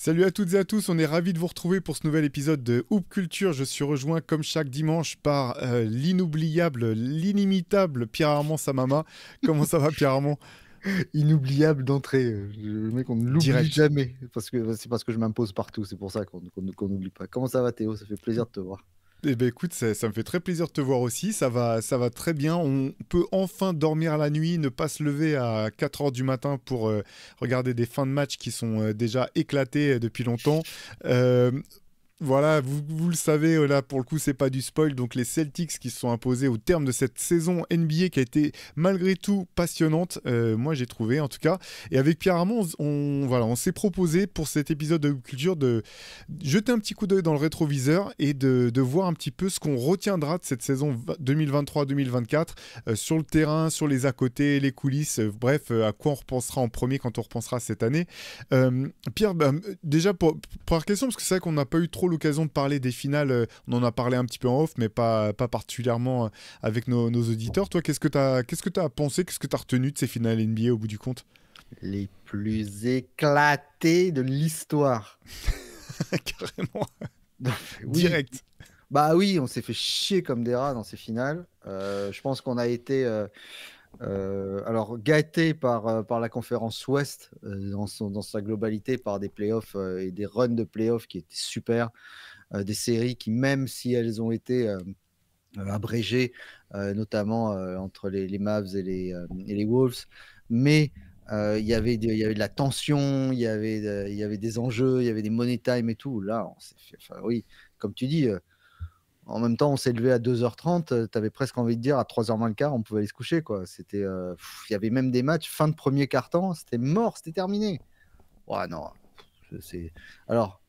Salut à toutes et à tous, on est ravis de vous retrouver pour ce nouvel épisode de Hoop Culture. Je suis rejoint comme chaque dimanche par l'inoubliable, l'inimitable Pierre Armand Samama. Comment ça va Pierre Armand? Inoubliable d'entrée. Le mec, on ne l'oublie Direct. jamais. C'est parce que je m'impose partout. C'est pour ça qu'on n'oublie pas. Comment ça va, Théo? Ça fait plaisir de te voir. Eh ben écoute, ça me fait très plaisir de te voir aussi, ça va très bien. On peut enfin dormir la nuit, ne pas se lever à 4 heures du matin pour regarder des fins de match qui sont déjà éclatées depuis longtemps. Euh, Voilà, vous le savez, là pour le coup c'est pas du spoil, donc les Celtics qui se sont imposés au terme de cette saison NBA qui a été malgré tout passionnante, moi j'ai trouvé en tout cas, et avec Pierre Armand voilà, on s'est proposé pour cet épisode de Culture de jeter un petit coup d'œil dans le rétroviseur et de voir un petit peu ce qu'on retiendra de cette saison 2023-2024 sur le terrain, sur les à côté, les coulisses, bref, à quoi on repensera en premier quand on repensera à cette année. Pierre, bah, déjà première question, parce que c'est vrai qu'on n'a pas eu trop l'occasion de parler des finales, on en a parlé un petit peu en off, mais pas particulièrement avec nos auditeurs. Toi, qu'est-ce que t'as pensé, qu'est-ce que t'as retenu de ces finales NBA au bout du compte? Les plus éclatés de l'histoire. Carrément, Oui, direct. bah oui, on s'est fait chier comme des rats dans ces finales. Je pense qu'on a été alors gâté par la conférence Ouest dans sa globalité, par des playoffs et des runs de playoffs qui étaient super. Des séries qui, même si elles ont été abrégé, notamment entre les Mavs et les Wolves. Mais il y avait de la tension, il y avait des enjeux, il y avait des money time et tout. Là, on s'est fait, enfin, oui, comme tu dis, en même temps, on s'est levé à 2h30. Tu avais presque envie de dire à 3h moins le quart, on pouvait aller se coucher, quoi. Il y avait même des matchs, fin de premier quart-temps, c'était mort, c'était terminé. Ouais, non. C'est... Alors,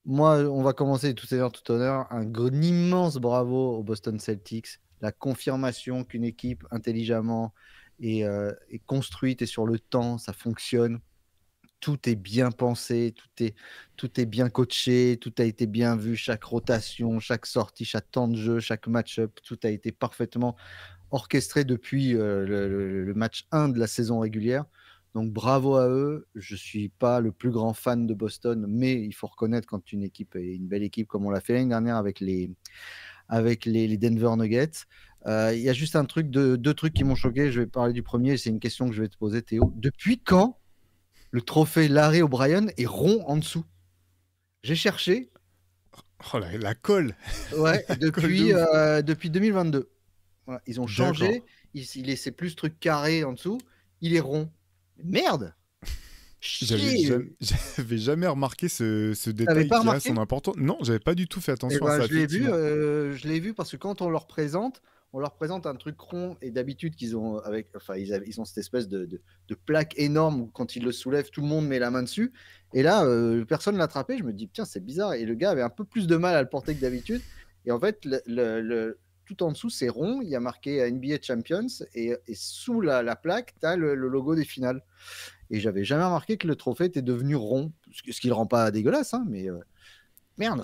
moi, on va commencer tout à l'heure, tout honneur. Immense bravo aux Boston Celtics. La confirmation qu'une équipe intelligemment est construite et sur le temps, ça fonctionne. Tout est bien pensé, tout est bien coaché, tout a été bien vu, chaque rotation, chaque sortie, chaque temps de jeu, chaque match-up, tout a été parfaitement orchestré depuis le match 1 de la saison régulière. Donc bravo à eux. Je ne suis pas le plus grand fan de Boston, mais il faut reconnaître quand une équipe est une belle équipe, comme on l'a fait l'année dernière avec les Denver Nuggets. Il y a juste deux trucs qui m'ont choqué. Je vais parler du premier. C'est une question que je vais te poser, Théo. Depuis quand le trophée Larry O'Brien est rond en dessous? J'ai cherché. Oh la colle, Ouais, la colle de ouf. depuis 2022. Voilà, ils ont D'accord. changé. C'est plus truc carré en dessous. Il est rond. Merde! J'avais Chier! jamais, j'avais jamais remarqué ce T'avais détail pas qui a son remarqué? importance. Non, j'avais pas du tout fait Eh attention à ben, ça, effectivement. je l'ai vu parce que quand on leur présente un truc rond et d'habitude qu'ils ont enfin ils ont cette espèce de plaque énorme où quand ils le soulèvent, tout le monde met la main dessus. Et là, personne l'a attrapé. Je me dis tiens, c'est bizarre. Et le gars avait un peu plus de mal à le porter que d'habitude. Et en fait, tout en dessous, c'est rond. Il y a marqué NBA Champions et sous la plaque, tu as le logo des finales. Et j'avais jamais remarqué que le trophée était devenu rond, ce qui le rend pas dégueulasse, hein, mais merde,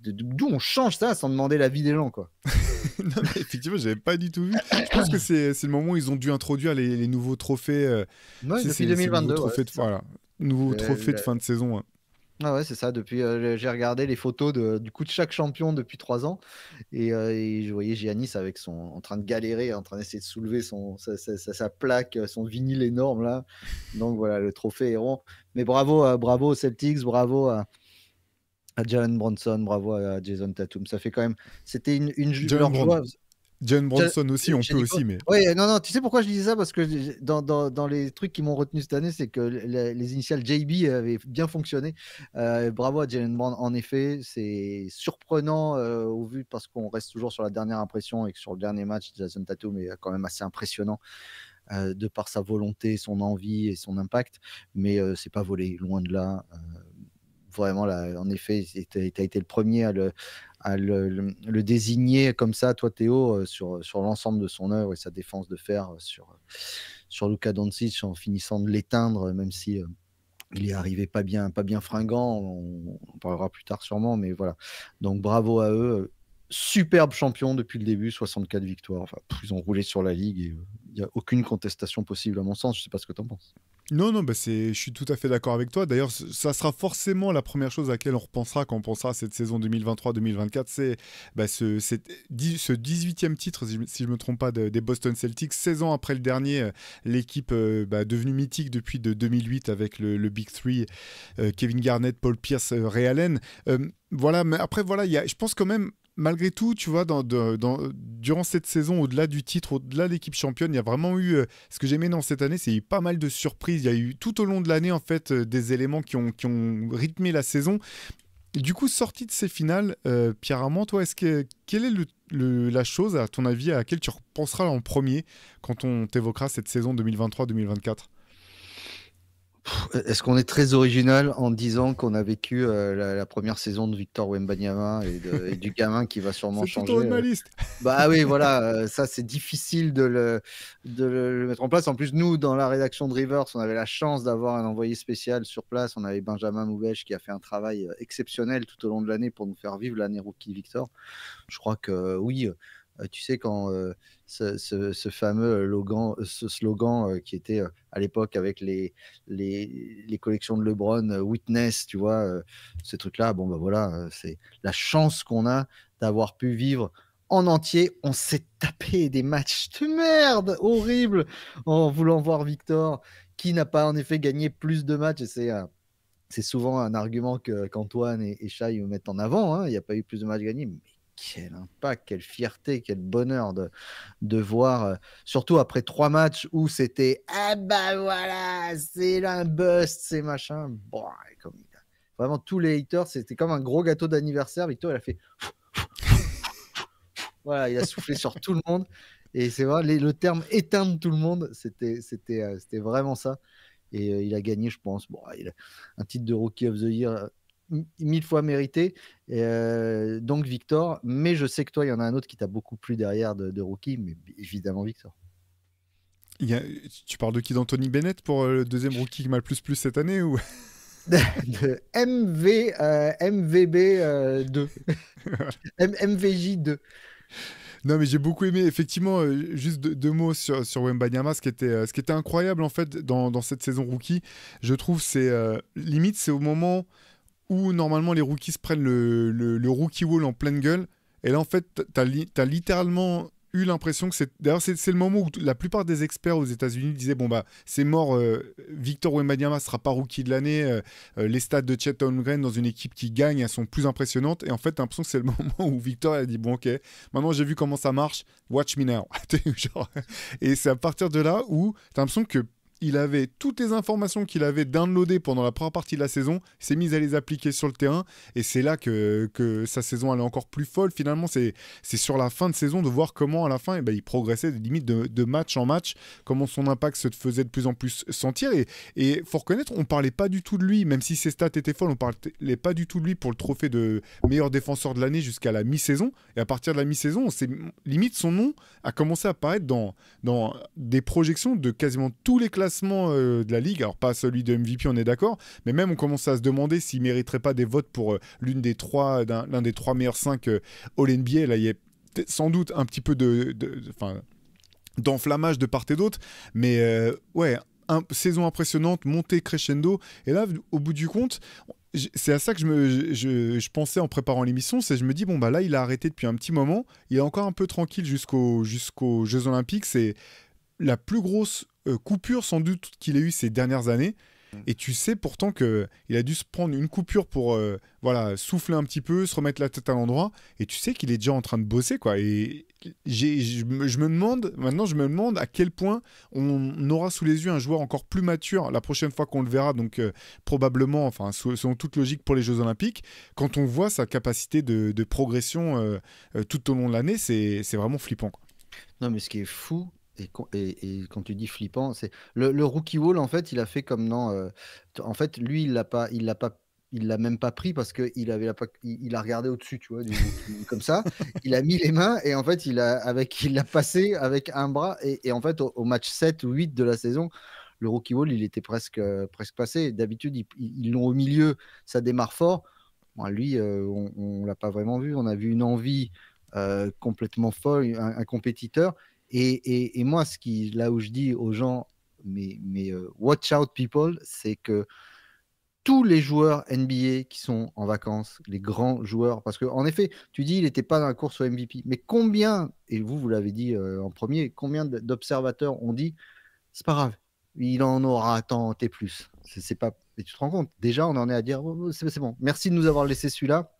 d'où on change ça sans demander l'avis des gens, quoi. Non, mais effectivement, j'avais pas du tout vu. Je pense que c'est le moment où ils ont dû introduire les nouveaux trophées. Ouais, Tu sais, depuis ces nouveaux 2022, ouais, trophées de, c'est ça. voilà, nouveaux trophées de Le- fin de saison, hein. Ah ouais, c'est ça. J'ai regardé les photos du coup de chaque champion depuis 3 ans et je voyais Giannis en train de galérer, en train d'essayer de soulever sa plaque, son vinyle énorme là. Donc voilà, le trophée est rond. Mais bravo aux Celtics, bravo à Jalen Bronson, bravo à Jason Tatum. Ça fait quand même, c'était Jalen leur Brown. joie. Jalen Bronson aussi, on J'ai peut dit quoi? aussi, mais. Ouais, non, non, tu sais pourquoi je disais ça? Parce que dans les trucs qui m'ont retenu cette année, c'est que les initiales JB avaient bien fonctionné. Bravo à Jalen Brown. En effet, c'est surprenant au vu parce qu'on reste toujours sur la dernière impression et que sur le dernier match, Jason Tatum est quand même assez impressionnant de par sa volonté, son envie et son impact. Mais c'est pas volé, loin de là. Vraiment, là, en effet, tu as été le premier à le désigner comme ça, toi Théo, sur l'ensemble de son œuvre et sa défense de fer sur Luka Doncic en finissant de l'éteindre, même si il est arrivé pas bien fringant. On en parlera plus tard sûrement, mais voilà. Donc bravo à eux. Superbe champion depuis le début, 64 victoires. Enfin, ils ont roulé sur la ligue et il n'y a aucune contestation possible à mon sens. Je sais pas ce que tu en penses. Non, non, bah je suis tout à fait d'accord avec toi. D'ailleurs, ça sera forcément la première chose à laquelle on repensera quand on pensera à cette saison 2023-2024. C'est ce 18e titre, si je me trompe pas, des Boston Celtics, 16 ans après le dernier, l'équipe devenue mythique depuis de 2008 avec le Big Three, Kevin Garnett, Paul Pierce, Ray Allen. Voilà, mais après, voilà, je pense quand même, malgré tout, tu vois, durant cette saison, au-delà du titre, au-delà de l'équipe championne, il y a vraiment eu, ce que j'ai aimé dans cette année, c'est qu'il y a eu pas mal de surprises. Il y a eu tout au long de l'année, en fait, des éléments qui ont rythmé la saison. Et du coup, sorti de ces finales, Pierre Armand, toi, quelle est la chose, à ton avis, à laquelle tu repenseras en premier quand on t'évoquera cette saison 2023-2024? Est-ce qu'on est très original en disant qu'on a vécu la première saison de Victor Wembanyama et du gamin qui va sûrement C'est tout en haut changer de ma liste. Bah oui, voilà, ça c'est difficile de le mettre en place. En plus, nous, dans la rédaction de Rivers, on avait la chance d'avoir un envoyé spécial sur place. On avait Benjamin Moubèche qui a fait un travail exceptionnel tout au long de l'année pour nous faire vivre l'année rookie Victor. Je crois que oui, tu sais, quand ce fameux ce slogan qui était à l'époque avec les collections de LeBron, Witness, tu vois, ces trucs-là, bon, bah voilà, c'est la chance qu'on a d'avoir pu vivre en entier. On s'est tapé des matchs de merde, horrible, en voulant voir Victor, qui n'a pas en effet gagné plus de matchs. Et c'est souvent un argument qu'Antoine et Shai mettent en avant. Hein. Il n'y a pas eu plus de matchs gagnés. Mais quel impact, quelle fierté, quel bonheur de voir, surtout après 3 matchs où c'était ah bah voilà, c'est un bust, c'est machin. Bon, comme vraiment tous les haters, c'était comme un gros gâteau d'anniversaire. Victor, il a fait voilà, il a soufflé sur tout le monde. Et c'est vrai, le terme éteindre tout le monde, c'était vraiment ça. Et il a gagné, je pense, bon, il a un titre de Rookie of the Year 1000 fois mérité. Et, donc Victor, mais je sais que toi, il y en a un autre qui t'a beaucoup plu derrière de Rookie, mais évidemment Victor. Tu parles de qui, d'Anthony Bennett pour le deuxième rookie qui m'a le plus cette année ou... De MVB 2. MVJ 2. Non, mais j'ai beaucoup aimé, effectivement, juste deux mots sur Wembanyama. Ce qui était incroyable, en fait, dans cette saison rookie, je trouve, limite, c'est au moment où, normalement, les rookies se prennent le rookie wall en pleine gueule. Et là, en fait, t'as littéralement eu l'impression que d'ailleurs, c'est le moment où la plupart des experts aux États-Unis disaient bon, bah, c'est mort, Victor Wembanyama sera pas rookie de l'année. Les stats de Chet Holmgren dans une équipe qui gagne, elles sont plus impressionnantes. Et en fait, t'as l'impression que c'est le moment où Victor a dit bon, ok, maintenant j'ai vu comment ça marche, watch me now. Genre, et c'est à partir de là où t'as l'impression que il avait toutes les informations qu'il avait downloadées pendant la première partie de la saison, il s'est mis à les appliquer sur le terrain, et c'est là que sa saison allait encore plus folle. Finalement, c'est sur la fin de saison de voir comment, à la fin, il progressait des limites de match en match, comment son impact se faisait de plus en plus sentir. Et faut reconnaître, on parlait pas du tout de lui, même si ses stats étaient folles, on parlait pas du tout de lui pour le trophée de meilleur défenseur de l'année jusqu'à la mi-saison. Et à partir de la mi-saison, limite son nom a commencé à apparaître dans des projections de quasiment tous les classements de la ligue. Alors pas celui de MVP, on est d'accord, mais même on commence à se demander s'il mériterait pas des votes pour l'un des trois meilleurs 5 All-NBA. Là, il y a sans doute un petit peu d'enflammage de part et d'autre, mais ouais, saison impressionnante, montée crescendo, et là, au bout du compte, c'est à ça que je pensais en préparant l'émission, je me dis, bon, bah là, il a arrêté depuis un petit moment, il est encore un peu tranquille jusqu'aux Jeux Olympiques, c'est la plus grosse coupure sans doute qu'il ait eu ces dernières années. Et tu sais pourtant qu'il a dû se prendre une coupure pour voilà, souffler un petit peu, se remettre la tête à l'endroit. Et tu sais qu'il est déjà en train de bosser, quoi. Et maintenant je me demande à quel point on aura sous les yeux un joueur encore plus mature la prochaine fois qu'on le verra. Donc probablement, enfin selon toute logique pour les Jeux Olympiques, quand on voit sa capacité de progression tout au long de l'année, c'est vraiment flippant, quoi. Non, mais ce qui est fou, et quand tu dis flippant, c'est le rookie wall, en fait, il a fait comme non. En fait, lui, il l'a même pas pris parce qu'il avait il a regardé au-dessus, tu vois, comme ça. Il a mis les mains et en fait, il l'a passé avec un bras. Et en fait, au match 7 ou 8 de la saison, le rookie wall, il était presque passé. D'habitude, ils l'ont au milieu, ça démarre fort. Bon, lui, on l'a pas vraiment vu. On a vu une envie complètement folle, un compétiteur. Et moi, là où je dis aux gens, watch out people, c'est que tous les joueurs NBA qui sont en vacances, les grands joueurs, parce qu'en effet, tu dis il n'était pas dans la course au MVP, mais combien, et vous l'avez dit en premier, combien d'observateurs ont dit c'est pas grave, il en aura tant et plus. C'est pas, et tu te rends compte, déjà on en est à dire c'est bon, merci de nous avoir laissé celui-là.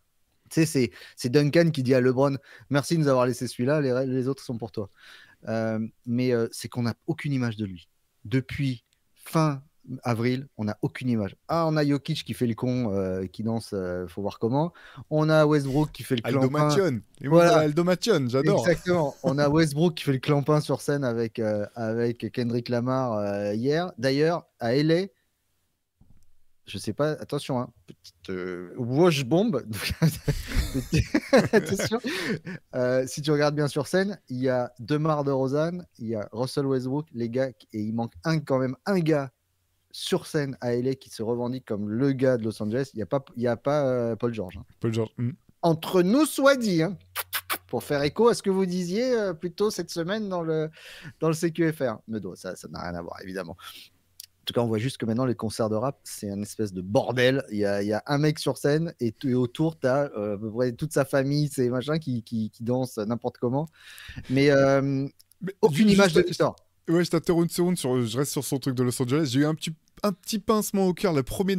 Tu sais, c'est Duncan qui dit à LeBron merci de nous avoir laissé celui-là, les autres sont pour toi. Mais c'est qu'on n'a aucune image de lui. Depuis fin avril, on n'a aucune image. On a Jokic qui fait le con, qui danse, faut voir comment. On a Westbrook qui fait le Aldo clampin. Mation. Et voilà. Aldo Mation, j'adore. Exactement. On a Westbrook qui fait le clampin sur scène avec Kendrick Lamar hier. D'ailleurs, à LA, je sais pas, attention, hein, petite wash bomb. Attention. Si tu regardes bien sur scène, il y a DeMar DeRozan, il y a Russell Westbrook, les gars, et il manque quand même un gars sur scène à LA qui se revendique comme le gars de Los Angeles. Il n'y a pas Paul George. Hein. Paul George. Entre nous, soit dit, hein, pour faire écho à ce que vous disiez plutôt cette semaine dans le CQFR. Mais ça n'a rien à voir, évidemment. En tout cas, on voit juste que maintenant, les concerts de rap, c'est un espèce de bordel. Il y a un mec sur scène et autour, tu as à peu près toute sa famille, ces machins qui dansent n'importe comment. Mais aucune image de Victor. Ouais, je t'interromps une seconde, je reste sur son truc de Los Angeles. J'ai eu un petit pincement au cœur, la première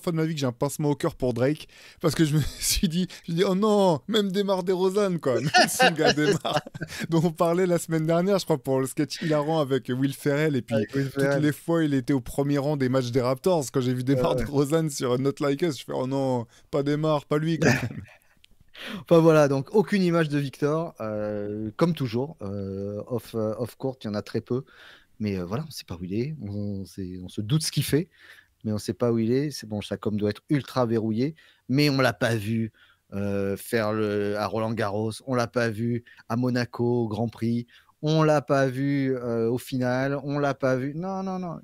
fois de ma vie que j'ai un pincement au cœur pour Drake, parce que je me suis dit, oh non, même DeMar DeRozan, quoi, même son gars DeMar, dont on parlait la semaine dernière, je crois, pour le sketch hilarant avec Will Ferrell, et puis toutes les fois, il était au premier rang des matchs des Raptors. Quand j'ai vu DeMar DeRozan sur Not Like Us, je fais, oh non, pas DeMar, pas lui, quand même. Enfin voilà, donc aucune image de Victor, comme toujours, off-court, il y en a très peu. Mais voilà, on ne sait pas où il est, on se doute ce qu'il fait, mais on ne sait pas où il est. C'est bon, Chakom doit être ultra verrouillé, mais on ne l'a pas vu faire à Roland-Garros, on ne l'a pas vu à Monaco, au Grand Prix, on ne l'a pas vu au final, on ne l'a pas vu. Non.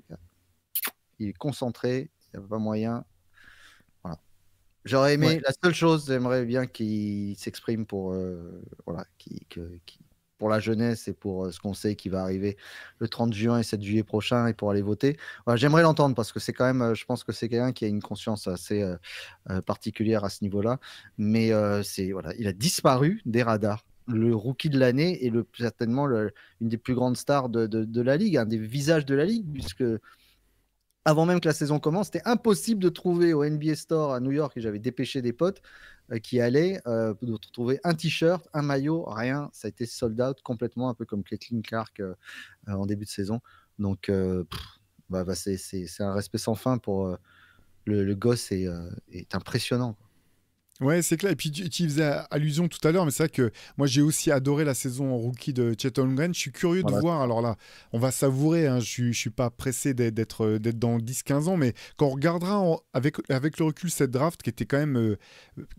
Il est concentré, il n'y a pas moyen. Voilà. J'aurais aimé, la seule chose, j'aimerais bien qu'il s'exprime pour pour la jeunesse et pour ce qu'on sait qui va arriver le 30 juin et 7 juillet prochain et pour aller voter. Voilà, j'aimerais l'entendre parce que c'est quand même, je pense que c'est quelqu'un qui a une conscience assez particulière à ce niveau-là. Mais il a disparu des radars. Le rookie de l'année et certainement une des plus grandes stars de la Ligue, un des visages de la Ligue, puisque avant même que la saison commence, c'était impossible de trouver au NBA Store à New York, et j'avais dépêché des potes qui allaient, de trouver un t-shirt, un maillot, rien. Ça a été sold out complètement, un peu comme Caitlin Clark en début de saison. Donc, c'est un respect sans fin pour le gosse est impressionnant. Ouais, c'est clair. Et puis tu y faisais allusion tout à l'heure, mais c'est vrai que moi j'ai aussi adoré la saison en rookie de Chet Holmgren. Je suis curieux de voir. Alors là, on va savourer. Hein, je suis pas pressé d'être dans 10-15 ans, mais quand on regardera avec le recul cette draft qui était quand même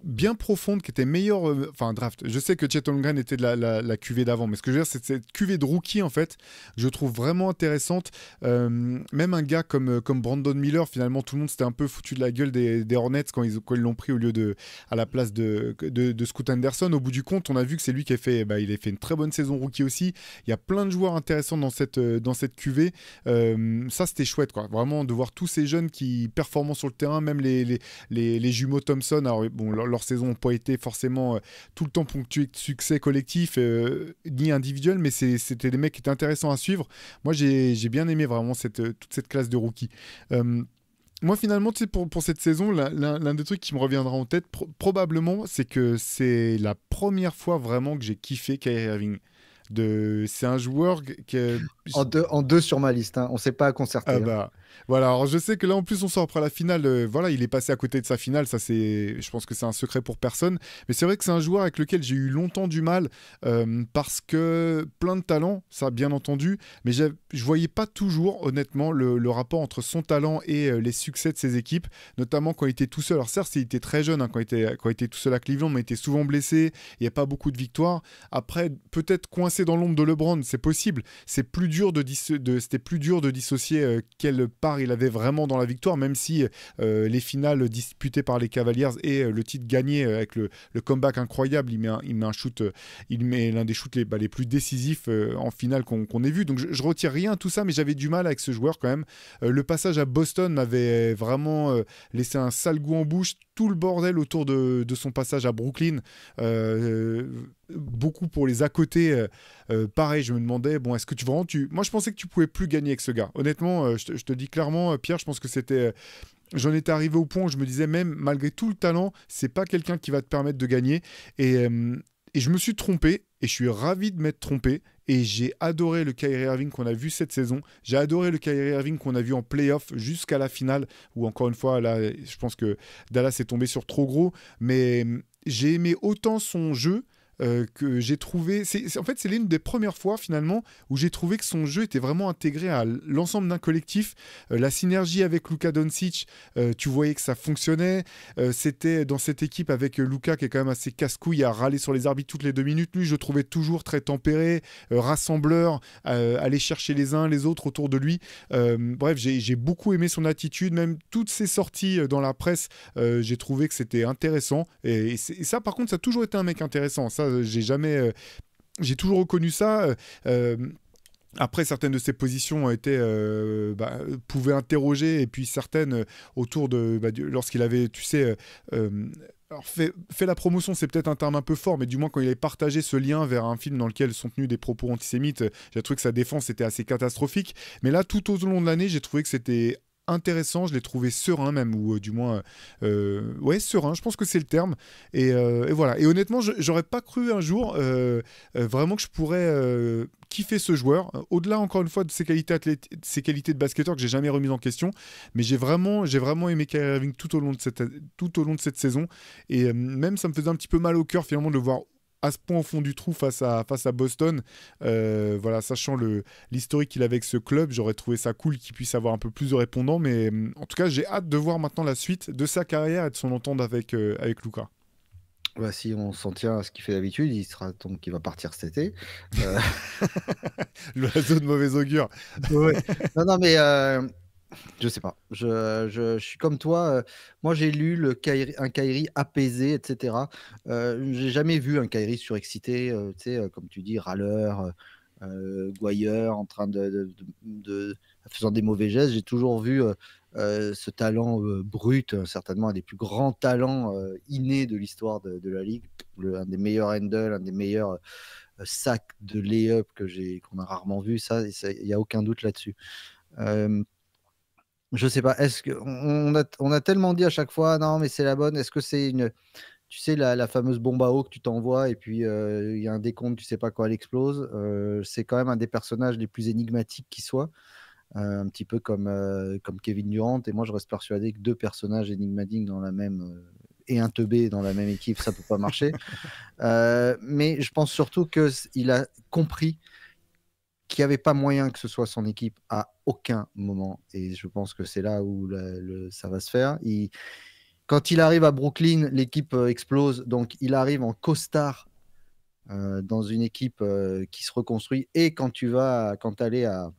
bien profonde, qui était meilleure. Enfin, draft. Je sais que Chet Holmgren était de la cuvée d'avant, mais ce que je veux dire, c'est cette cuvée de rookie en fait, je trouve vraiment intéressante. Même un gars comme Brandon Miller, finalement, tout le monde s'était un peu foutu de la gueule des Hornets quand ils l'ont pris au lieu à la place de Scoot Anderson. Au bout du compte, on a vu que c'est lui qui a fait une très bonne saison rookie aussi. Il y a plein de joueurs intéressants dans cette cuvée. Ça, c'était chouette, quoi. Vraiment, de voir tous ces jeunes qui performent sur le terrain, même les jumeaux Thompson. Alors, bon, leur saison n'a pas été forcément tout le temps ponctuée de succès collectif ni individuel, mais c'était des mecs qui étaient intéressants à suivre. Moi, j'ai bien aimé vraiment toute cette classe de rookies. Moi, finalement, tu sais, pour cette saison, l'un des trucs qui me reviendra en tête, probablement, c'est que c'est la première fois vraiment que j'ai kiffé Kyrie Irving. C'est un joueur que... En deux sur ma liste, hein. On ne sait pas à concerter. Ah bah, voilà, alors je sais que là en plus on sort après la finale, voilà, il est passé à côté de sa finale, ça je pense que c'est un secret pour personne, mais c'est vrai que c'est un joueur avec lequel j'ai eu longtemps du mal, parce que plein de talent, ça bien entendu, mais je voyais pas toujours honnêtement le rapport entre son talent et les succès de ses équipes, notamment quand il était tout seul. Alors certes, il était très jeune, hein, quand il était tout seul à Cleveland, mais il était souvent blessé, il n'y a pas beaucoup de victoires. Après, peut-être coincé dans l'ombre de LeBron, c'est possible. C'était plus dur de dissocier quel part il avait vraiment dans la victoire, même si les finales disputées par les Cavaliers et le titre gagné avec le comeback incroyable, il met un shoot, il met l'un des shoots les plus décisifs en finale qu'on ait vu. Donc je retire rien à tout ça, mais j'avais du mal avec ce joueur quand même. Le passage à Boston m'avait vraiment laissé un sale goût en bouche. Tout le bordel autour de son passage à Brooklyn, beaucoup pour les à côté. Pareil, je me demandais, bon, est-ce que moi je pensais que tu pouvais plus gagner avec ce gars. Honnêtement, je te dis clairement, Pierre, je pense que c'était j'en étais arrivé au point où je me disais, même malgré tout le talent, c'est pas quelqu'un qui va te permettre de gagner. Et je me suis trompé, et je suis ravi de m'être trompé. Et j'ai adoré le Kyrie Irving qu'on a vu cette saison. J'ai adoré le Kyrie Irving qu'on a vu en playoff jusqu'à la finale, où encore une fois, là, je pense que Dallas est tombé sur trop gros. Mais j'ai aimé autant son jeu que j'ai trouvé... En fait, c'est l'une des premières fois, finalement, où j'ai trouvé que son jeu était vraiment intégré à l'ensemble d'un collectif. La synergie avec Luka Doncic, tu voyais que ça fonctionnait. C'était dans cette équipe avec Luka, qui est quand même assez casse-couille à râler sur les arbitres toutes les 2 minutes. Lui, je le trouvais toujours très tempéré, rassembleur, aller chercher les uns les autres autour de lui. Bref, j'ai beaucoup aimé son attitude, même toutes ses sorties dans la presse, j'ai trouvé que c'était intéressant. Et ça, par contre, ça a toujours été un mec intéressant. Ça, j'ai toujours reconnu ça. Après, certaines de ses positions pouvaient interroger, et puis certaines autour lorsqu'il avait, tu sais, alors fait la promotion, c'est peut-être un terme un peu fort, mais du moins quand il avait partagé ce lien vers un film dans lequel sont tenus des propos antisémites, j'ai trouvé que sa défense était assez catastrophique. Mais là, tout au long de l'année, j'ai trouvé que c'était intéressant, je l'ai trouvé serein même, ou du moins ouais, serein, je pense que c'est le terme. Et voilà, et honnêtement, j'aurais pas cru un jour vraiment que je pourrais kiffer ce joueur, au-delà encore une fois de ses qualités ses qualités de basketteur que j'ai jamais remis en question. Mais j'ai vraiment aimé Kyrie Irving tout au long de cette saison. Et même ça me faisait un petit peu mal au cœur finalement de le voir à ce point au fond du trou face à Boston. Voilà, sachant l'historique qu'il avait avec ce club, j'aurais trouvé ça cool qu'il puisse avoir un peu plus de répondants. Mais en tout cas, j'ai hâte de voir maintenant la suite de sa carrière et de son entente avec Luka. Bah, si on s'en tient à ce qu'il fait d'habitude, il va partir cet été. L'oiseau de mauvais augure. Ouais. Non, mais je sais pas. Je suis comme toi. Moi, j'ai lu un Kyrie apaisé, etc. J'ai jamais vu un Kyrie surexcité, tu sais, comme tu dis, râleur, gouailleur, en train faisant des mauvais gestes. J'ai toujours vu ce talent brut, certainement un des plus grands talents innés de l'histoire de la ligue, un des meilleurs handles, un des meilleurs sacs de lay-up qu'on a rarement vu. Ça, il n'y a aucun doute là-dessus. Je sais pas, est-ce qu'on a tellement dit à chaque fois, non, mais c'est la bonne. Est-ce que c'est tu sais, la fameuse bombe à eau que tu t'envoies et puis il y a un décompte, tu sais pas quand elle explose. C'est quand même un des personnages les plus énigmatiques qui soit, un petit peu comme Kevin Durant. Et moi, je reste persuadé que 2 personnages énigmatiques dans la même et un teubé dans la même équipe, ça peut pas marcher. Mais je pense surtout qu'il a compris qu'il n'y avait pas moyen que ce soit son équipe à aucun moment. Et je pense que c'est là où ça va se faire. Quand il arrive à Brooklyn, l'équipe explose. Donc, il arrive en costard dans une équipe qui se reconstruit. Et quand tu allais à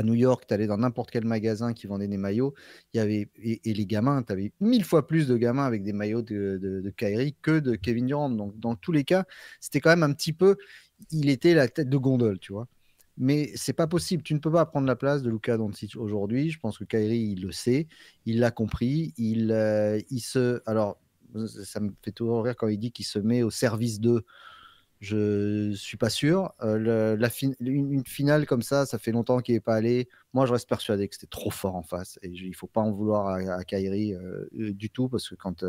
New York, tu allais dans n'importe quel magasin qui vendait des maillots, il y avait, et les gamins, tu avais 1000 fois plus de gamins avec des maillots de Kyrie que de Kevin Durant. Donc, dans tous les cas, c'était quand même un petit peu... Il était la tête de gondole, tu vois. Mais c'est pas possible. Tu ne peux pas prendre la place de Luka Doncic aujourd'hui. Je pense que Kyrie, il le sait, il l'a compris. Alors, ça me fait toujours rire quand il dit qu'il se met au service d'eux. Je suis pas sûr. Une finale comme ça fait longtemps qu'il n'est pas allé. Moi, je reste persuadé que c'était trop fort en face. Et il faut pas en vouloir à Kyrie du tout, parce que quand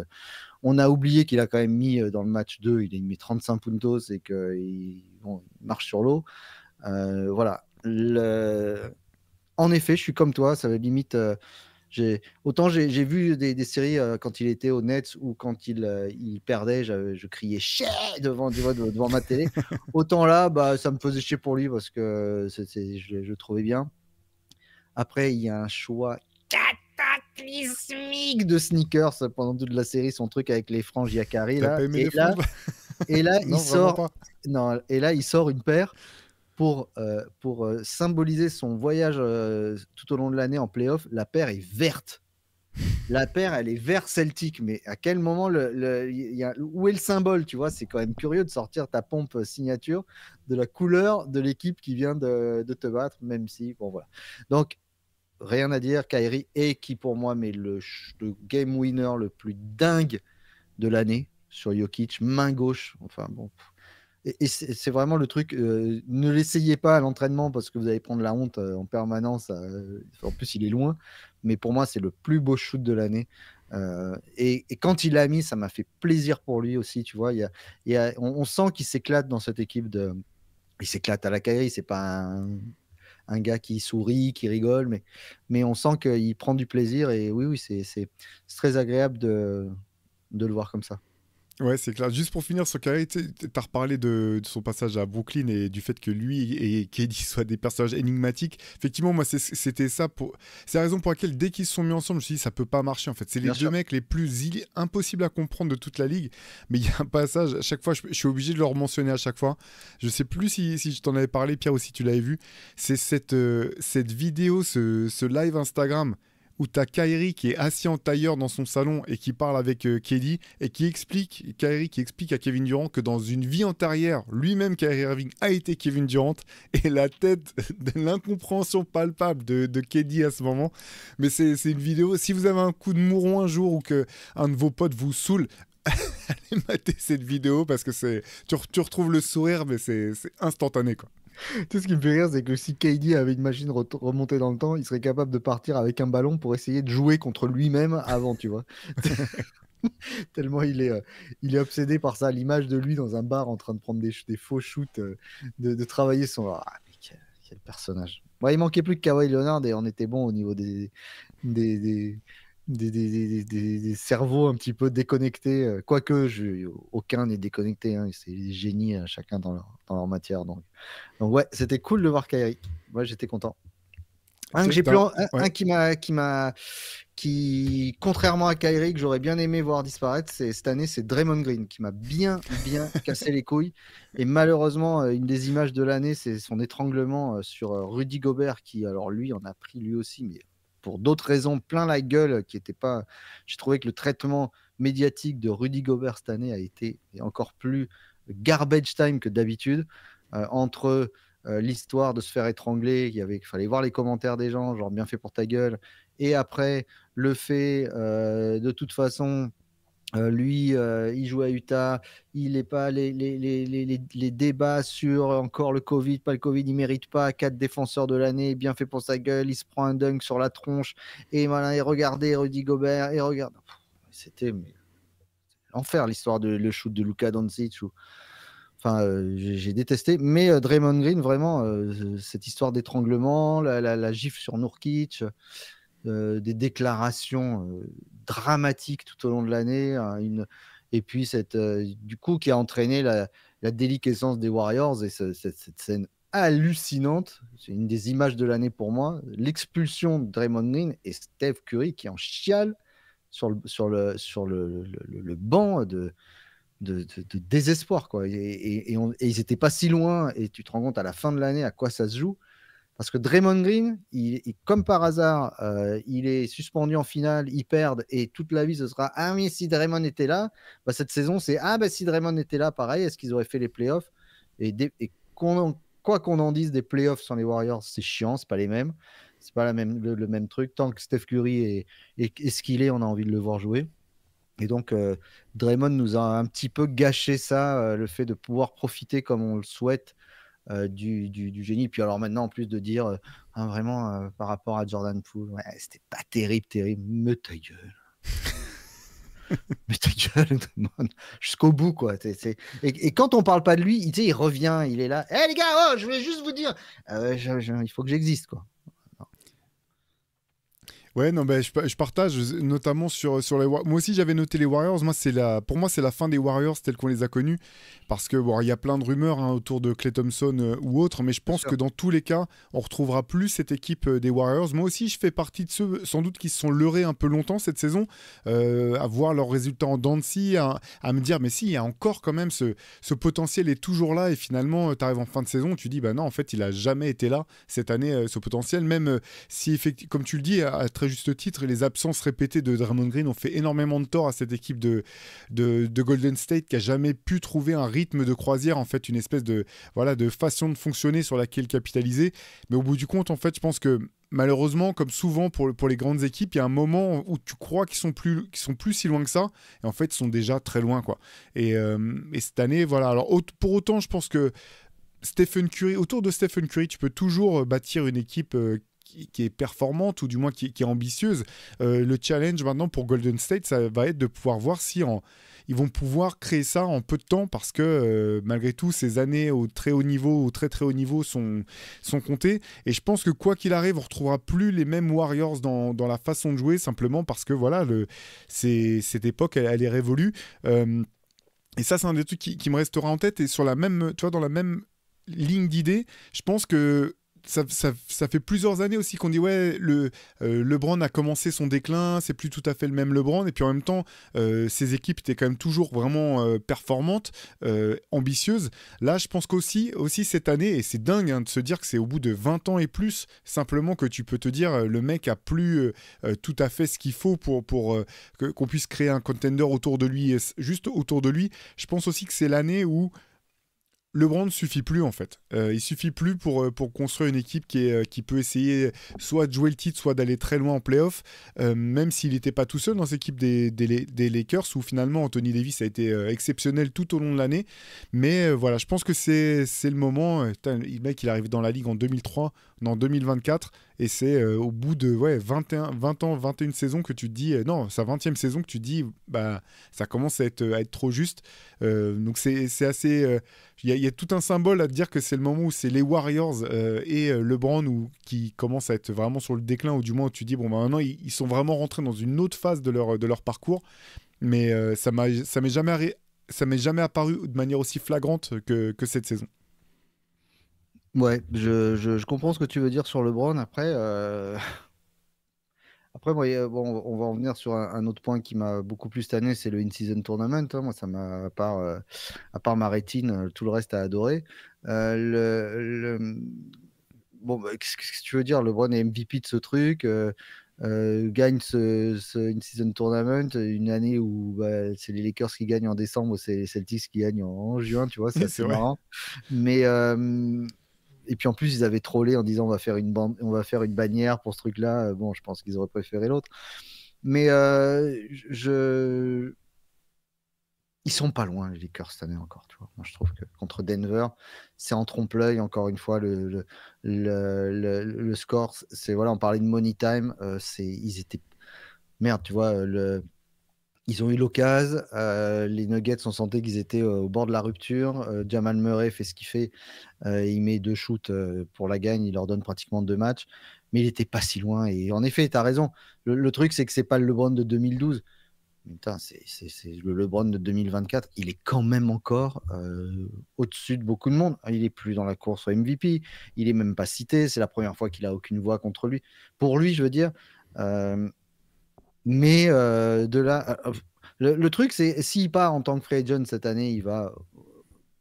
on a oublié qu'il a quand même mis dans le match 2, il a mis 35 puntos et qu'il marche sur l'eau. Voilà. En effet, je suis comme toi, ça va limite. Autant j'ai vu des séries quand il était au Nets ou quand il perdait, je criais chier devant ma télé. Autant là, ça me faisait chier pour lui parce que je le trouvais bien. Après, il y a un choix cataclysmique de sneakers pendant toute la série, son truc avec les franges Yakari là. Et là, non, il sort. Non, et là, il sort une paire. pour symboliser son voyage tout au long de l'année en playoff, la paire est verte. La paire, elle est vert celtique, mais à quel moment où est le symbole, tu vois? C'est quand même curieux de sortir ta pompe signature de la couleur de l'équipe qui vient de te battre, même si, bon voilà. Donc, rien à dire, Kyrie est qui pour moi met le game winner le plus dingue de l'année sur Jokic, main gauche, enfin bon. Et c'est vraiment le truc, ne l'essayez pas à l'entraînement parce que vous allez prendre la honte en permanence. En plus, il est loin, mais pour moi, c'est le plus beau shoot de l'année. Et quand il l'a mis, ça m'a fait plaisir pour lui aussi. Tu vois, on sent qu'il s'éclate dans cette équipe. Il s'éclate à la Kyrie, c'est pas un gars qui sourit, qui rigole, mais on sent qu'il prend du plaisir. Et oui, c'est très agréable de le voir comme ça. Ouais, c'est clair. Juste pour finir sur Kyrie, tu as reparlé de son passage à Brooklyn et du fait que lui et KD soient des personnages énigmatiques. Effectivement, moi, c'était ça. C'est la raison pour laquelle, dès qu'ils se sont mis ensemble, je me suis dit, ça peut pas marcher. En fait, c'est les deux mecs les plus impossibles à comprendre de toute la ligue. Mais il y a un passage, à chaque fois, je suis obligé de le mentionner à chaque fois. Je sais plus si je t'en avais parlé, Pierre, ou si tu l'avais vu. C'est cette vidéo, ce live Instagram où tu as Kyrie qui est assis en tailleur dans son salon et qui parle avec KD et Kyrie qui explique à Kevin Durant que dans une vie antérieure, lui-même, Kyrie Irving, a été Kevin Durant, et la tête de l'incompréhension palpable de KD à ce moment. Mais c'est une vidéo, si vous avez un coup de mouron un jour ou qu'un de vos potes vous saoule, allez mater cette vidéo parce que tu retrouves le sourire, mais c'est instantané, quoi. Tout ce qui me fait rire, c'est que si KD avait une machine remontée dans le temps, il serait capable de partir avec un ballon pour essayer de jouer contre lui-même avant, tu vois. Tellement il est obsédé par ça, l'image de lui dans un bar en train de prendre des faux shoots, de travailler son... Ah, mais quel personnage. Bon, il manquait plus que Kawhi Leonard et on était bon au niveau des cerveaux un petit peu déconnectés. Quoique, aucun n'est déconnecté. Hein, c'est des génies chacun dans leur matière. Donc ouais, c'était cool de voir Kyrie. Moi, j'étais content. Un qui, contrairement à Kyrie, que j'aurais bien aimé voir disparaître, cette année, c'est Draymond Green qui m'a bien cassé les couilles. Et malheureusement, une des images de l'année, c'est son étranglement sur Rudy Gobert, qui, alors lui, en a pris lui aussi, mais pour d'autres raisons, plein la gueule, qui était pas. J'ai trouvé que le traitement médiatique de Rudy Gobert cette année a été encore plus garbage time que d'habitude. Entre l'histoire de se faire étrangler, il fallait voir les commentaires des gens, genre bien fait pour ta gueule, et après le fait de toute façon lui il joue à Utah, il n'est pas les débats sur encore le Covid, pas le Covid, il mérite pas 4 défenseurs de l'année, bien fait pour sa gueule, il se prend un dunk sur la tronche, et voilà, et regardez Rudy Gobert, et regarde, c'était l'enfer l'histoire de le shoot de Luka Doncic ou... Enfin, j'ai détesté, mais Draymond Green, vraiment, cette histoire d'étranglement, la gifle sur Nurkic, des déclarations dramatiques tout au long de l'année, et puis du coup, qui a entraîné la déliquescence des Warriors, et cette scène hallucinante, c'est une des images de l'année pour moi, l'expulsion de Draymond Green et Steph Curry qui en chiale sur le banc de désespoir, quoi. Et ils n'étaient pas si loin, et tu te rends compte à la fin de l'année à quoi ça se joue, parce que Draymond Green, comme par hasard, il est suspendu en finale, ils perdent, et toute la vie ce sera « Ah mais si Draymond était là », bah, cette saison c'est « Ah bah si Draymond était là, pareil, est-ce qu'ils auraient fait les playoffs ?» Et quoi qu'on en dise des playoffs sans les Warriors, c'est chiant, c'est pas les mêmes, c'est pas le même truc. Tant que Steph Curry est ce qu'il est, on a envie de le voir jouer. Et donc, Draymond nous a un petit peu gâché ça, le fait de pouvoir profiter comme on le souhaite du génie. Puis alors maintenant, en plus de dire vraiment par rapport à Jordan Poole, ouais, c'était pas terrible. Mais ta gueule. Mais ta gueule, Draymond. Jusqu'au bout, quoi. Et quand on parle pas de lui, il revient, il est là. Hé les gars, je voulais juste vous dire, il faut que j'existe, quoi. Ouais, non, ben, je partage notamment sur les Warriors. Moi aussi, j'avais noté les Warriors. Pour moi, c'est la fin des Warriors tels qu'on les a connus. Parce que, bon, il y a plein de rumeurs hein, autour de Klay Thompson ou autre, mais je Bien pense que sûr. dans tous les cas, on retrouvera plus cette équipe des Warriors. Moi aussi, je fais partie de ceux, sans doute, qui se sont leurrés un peu longtemps cette saison, à voir leurs résultats en dents de scie, à me dire, mais si, il y a encore quand même ce potentiel est toujours là. Et finalement, tu arrives en fin de saison, tu dis, bah non, en fait, il a jamais été là cette année, ce potentiel, même. Si effectivement, comme tu le dis à très juste titre, les absences répétées de Draymond Green ont fait énormément de tort à cette équipe de Golden State qui a jamais pu trouver un rythme de croisière, en fait, une espèce de, voilà, de façon de fonctionner sur laquelle capitaliser. Mais au bout du compte, en fait, je pense que malheureusement, comme souvent pour les grandes équipes, il y a un moment où tu crois qu'ils sont plus si loin que ça, et en fait, ils sont déjà très loin, quoi. Et cette année, voilà. Alors, pour autant, je pense que Stephen Curry, autour de Stephen Curry, tu peux toujours bâtir une équipe qui est performante ou du moins qui est ambitieuse. Le challenge maintenant pour Golden State, ça va être de pouvoir voir si ils vont pouvoir créer ça en peu de temps parce que malgré tout, ces années au très haut niveau, au très très haut niveau sont comptées. Et je pense que quoi qu'il arrive, on ne retrouvera plus les mêmes Warriors dans la façon de jouer simplement parce que voilà, cette époque, elle est révolue. Et ça, c'est un des trucs qui me restera en tête. Et sur la même, tu vois, dans la même ligne d'idées, je pense que ça fait plusieurs années aussi qu'on dit ouais LeBron a commencé son déclin, c'est plus tout à fait le même LeBron et puis en même temps ses équipes étaient quand même toujours vraiment performantes, ambitieuses. Là je pense qu'aussi cette année, et c'est dingue hein, de se dire que c'est au bout de 20 ans et plus simplement que tu peux te dire le mec a plus tout à fait ce qu'il faut pour qu'on puisse créer un contender autour de lui, juste autour de lui. Je pense aussi que c'est l'année où LeBron ne suffit plus en fait. Il suffit plus pour construire une équipe qui peut essayer soit de jouer le titre, soit d'aller très loin en playoff, même s'il n'était pas tout seul dans cette équipe des Lakers où finalement Anthony Davis a été exceptionnel tout au long de l'année. Mais voilà, je pense que c'est le moment. Le mec, il arrive dans la ligue en 2003, en 2024, et c'est au bout de 20 ans, 21 saisons que tu te dis, non, sa 20e saison que tu te dis, bah, ça commence à être trop juste. Donc c'est assez. Il y a tout un symbole à te dire que c'est le moment où c'est les Warriors et LeBron qui commencent à être vraiment sur le déclin, ou du moins où tu dis, bon, bah, maintenant ils sont vraiment rentrés dans une autre phase de leur parcours. Mais ça m'est jamais apparu de manière aussi flagrante que cette saison. Ouais, je comprends ce que tu veux dire sur LeBron. Après, moi, bon, on va en venir sur un autre point qui m'a beaucoup plus tanné, c'est le In-Season Tournament, hein. Moi, ça m'a, à part ma rétine, tout le reste à adorer. Bon, bah, qu'est-ce que tu veux dire? LeBron est MVP de ce truc, gagne ce In-Season Tournament, une année où bah, c'est les Lakers qui gagnent en décembre, c'est les Celtics qui gagnent en juin, tu vois, c'est C'est assez vrai. marrant. Mais et puis en plus, ils avaient trollé en disant on va faire une bannière pour ce truc-là. Bon, je pense qu'ils auraient préféré l'autre. Mais ils sont pas loin, les Lakers, cette année encore. Tu vois. Moi, je trouve que contre Denver, c'est en trompe-l'œil, encore une fois, le score. Voilà, on parlait de money time. Ils étaient. Merde, tu vois, ils ont eu l'occasion. Les Nuggets ont senti qu'ils étaient au bord de la rupture. Jamal Murray fait ce qu'il fait. Il met 2 shoots pour la gagne. Il leur donne pratiquement 2 matchs. Mais il n'était pas si loin. Et en effet, tu as raison. Le truc, c'est que c'est pas le LeBron de 2012. Putain, c'est le LeBron de 2024. Il est quand même encore au-dessus de beaucoup de monde. Il est plus dans la course au MVP. Il est même pas cité. C'est la première fois qu'il a aucune voix contre lui. Pour lui, je veux dire. Euh, mais de là, le truc, c'est s'il part en tant que free agent cette année, il va,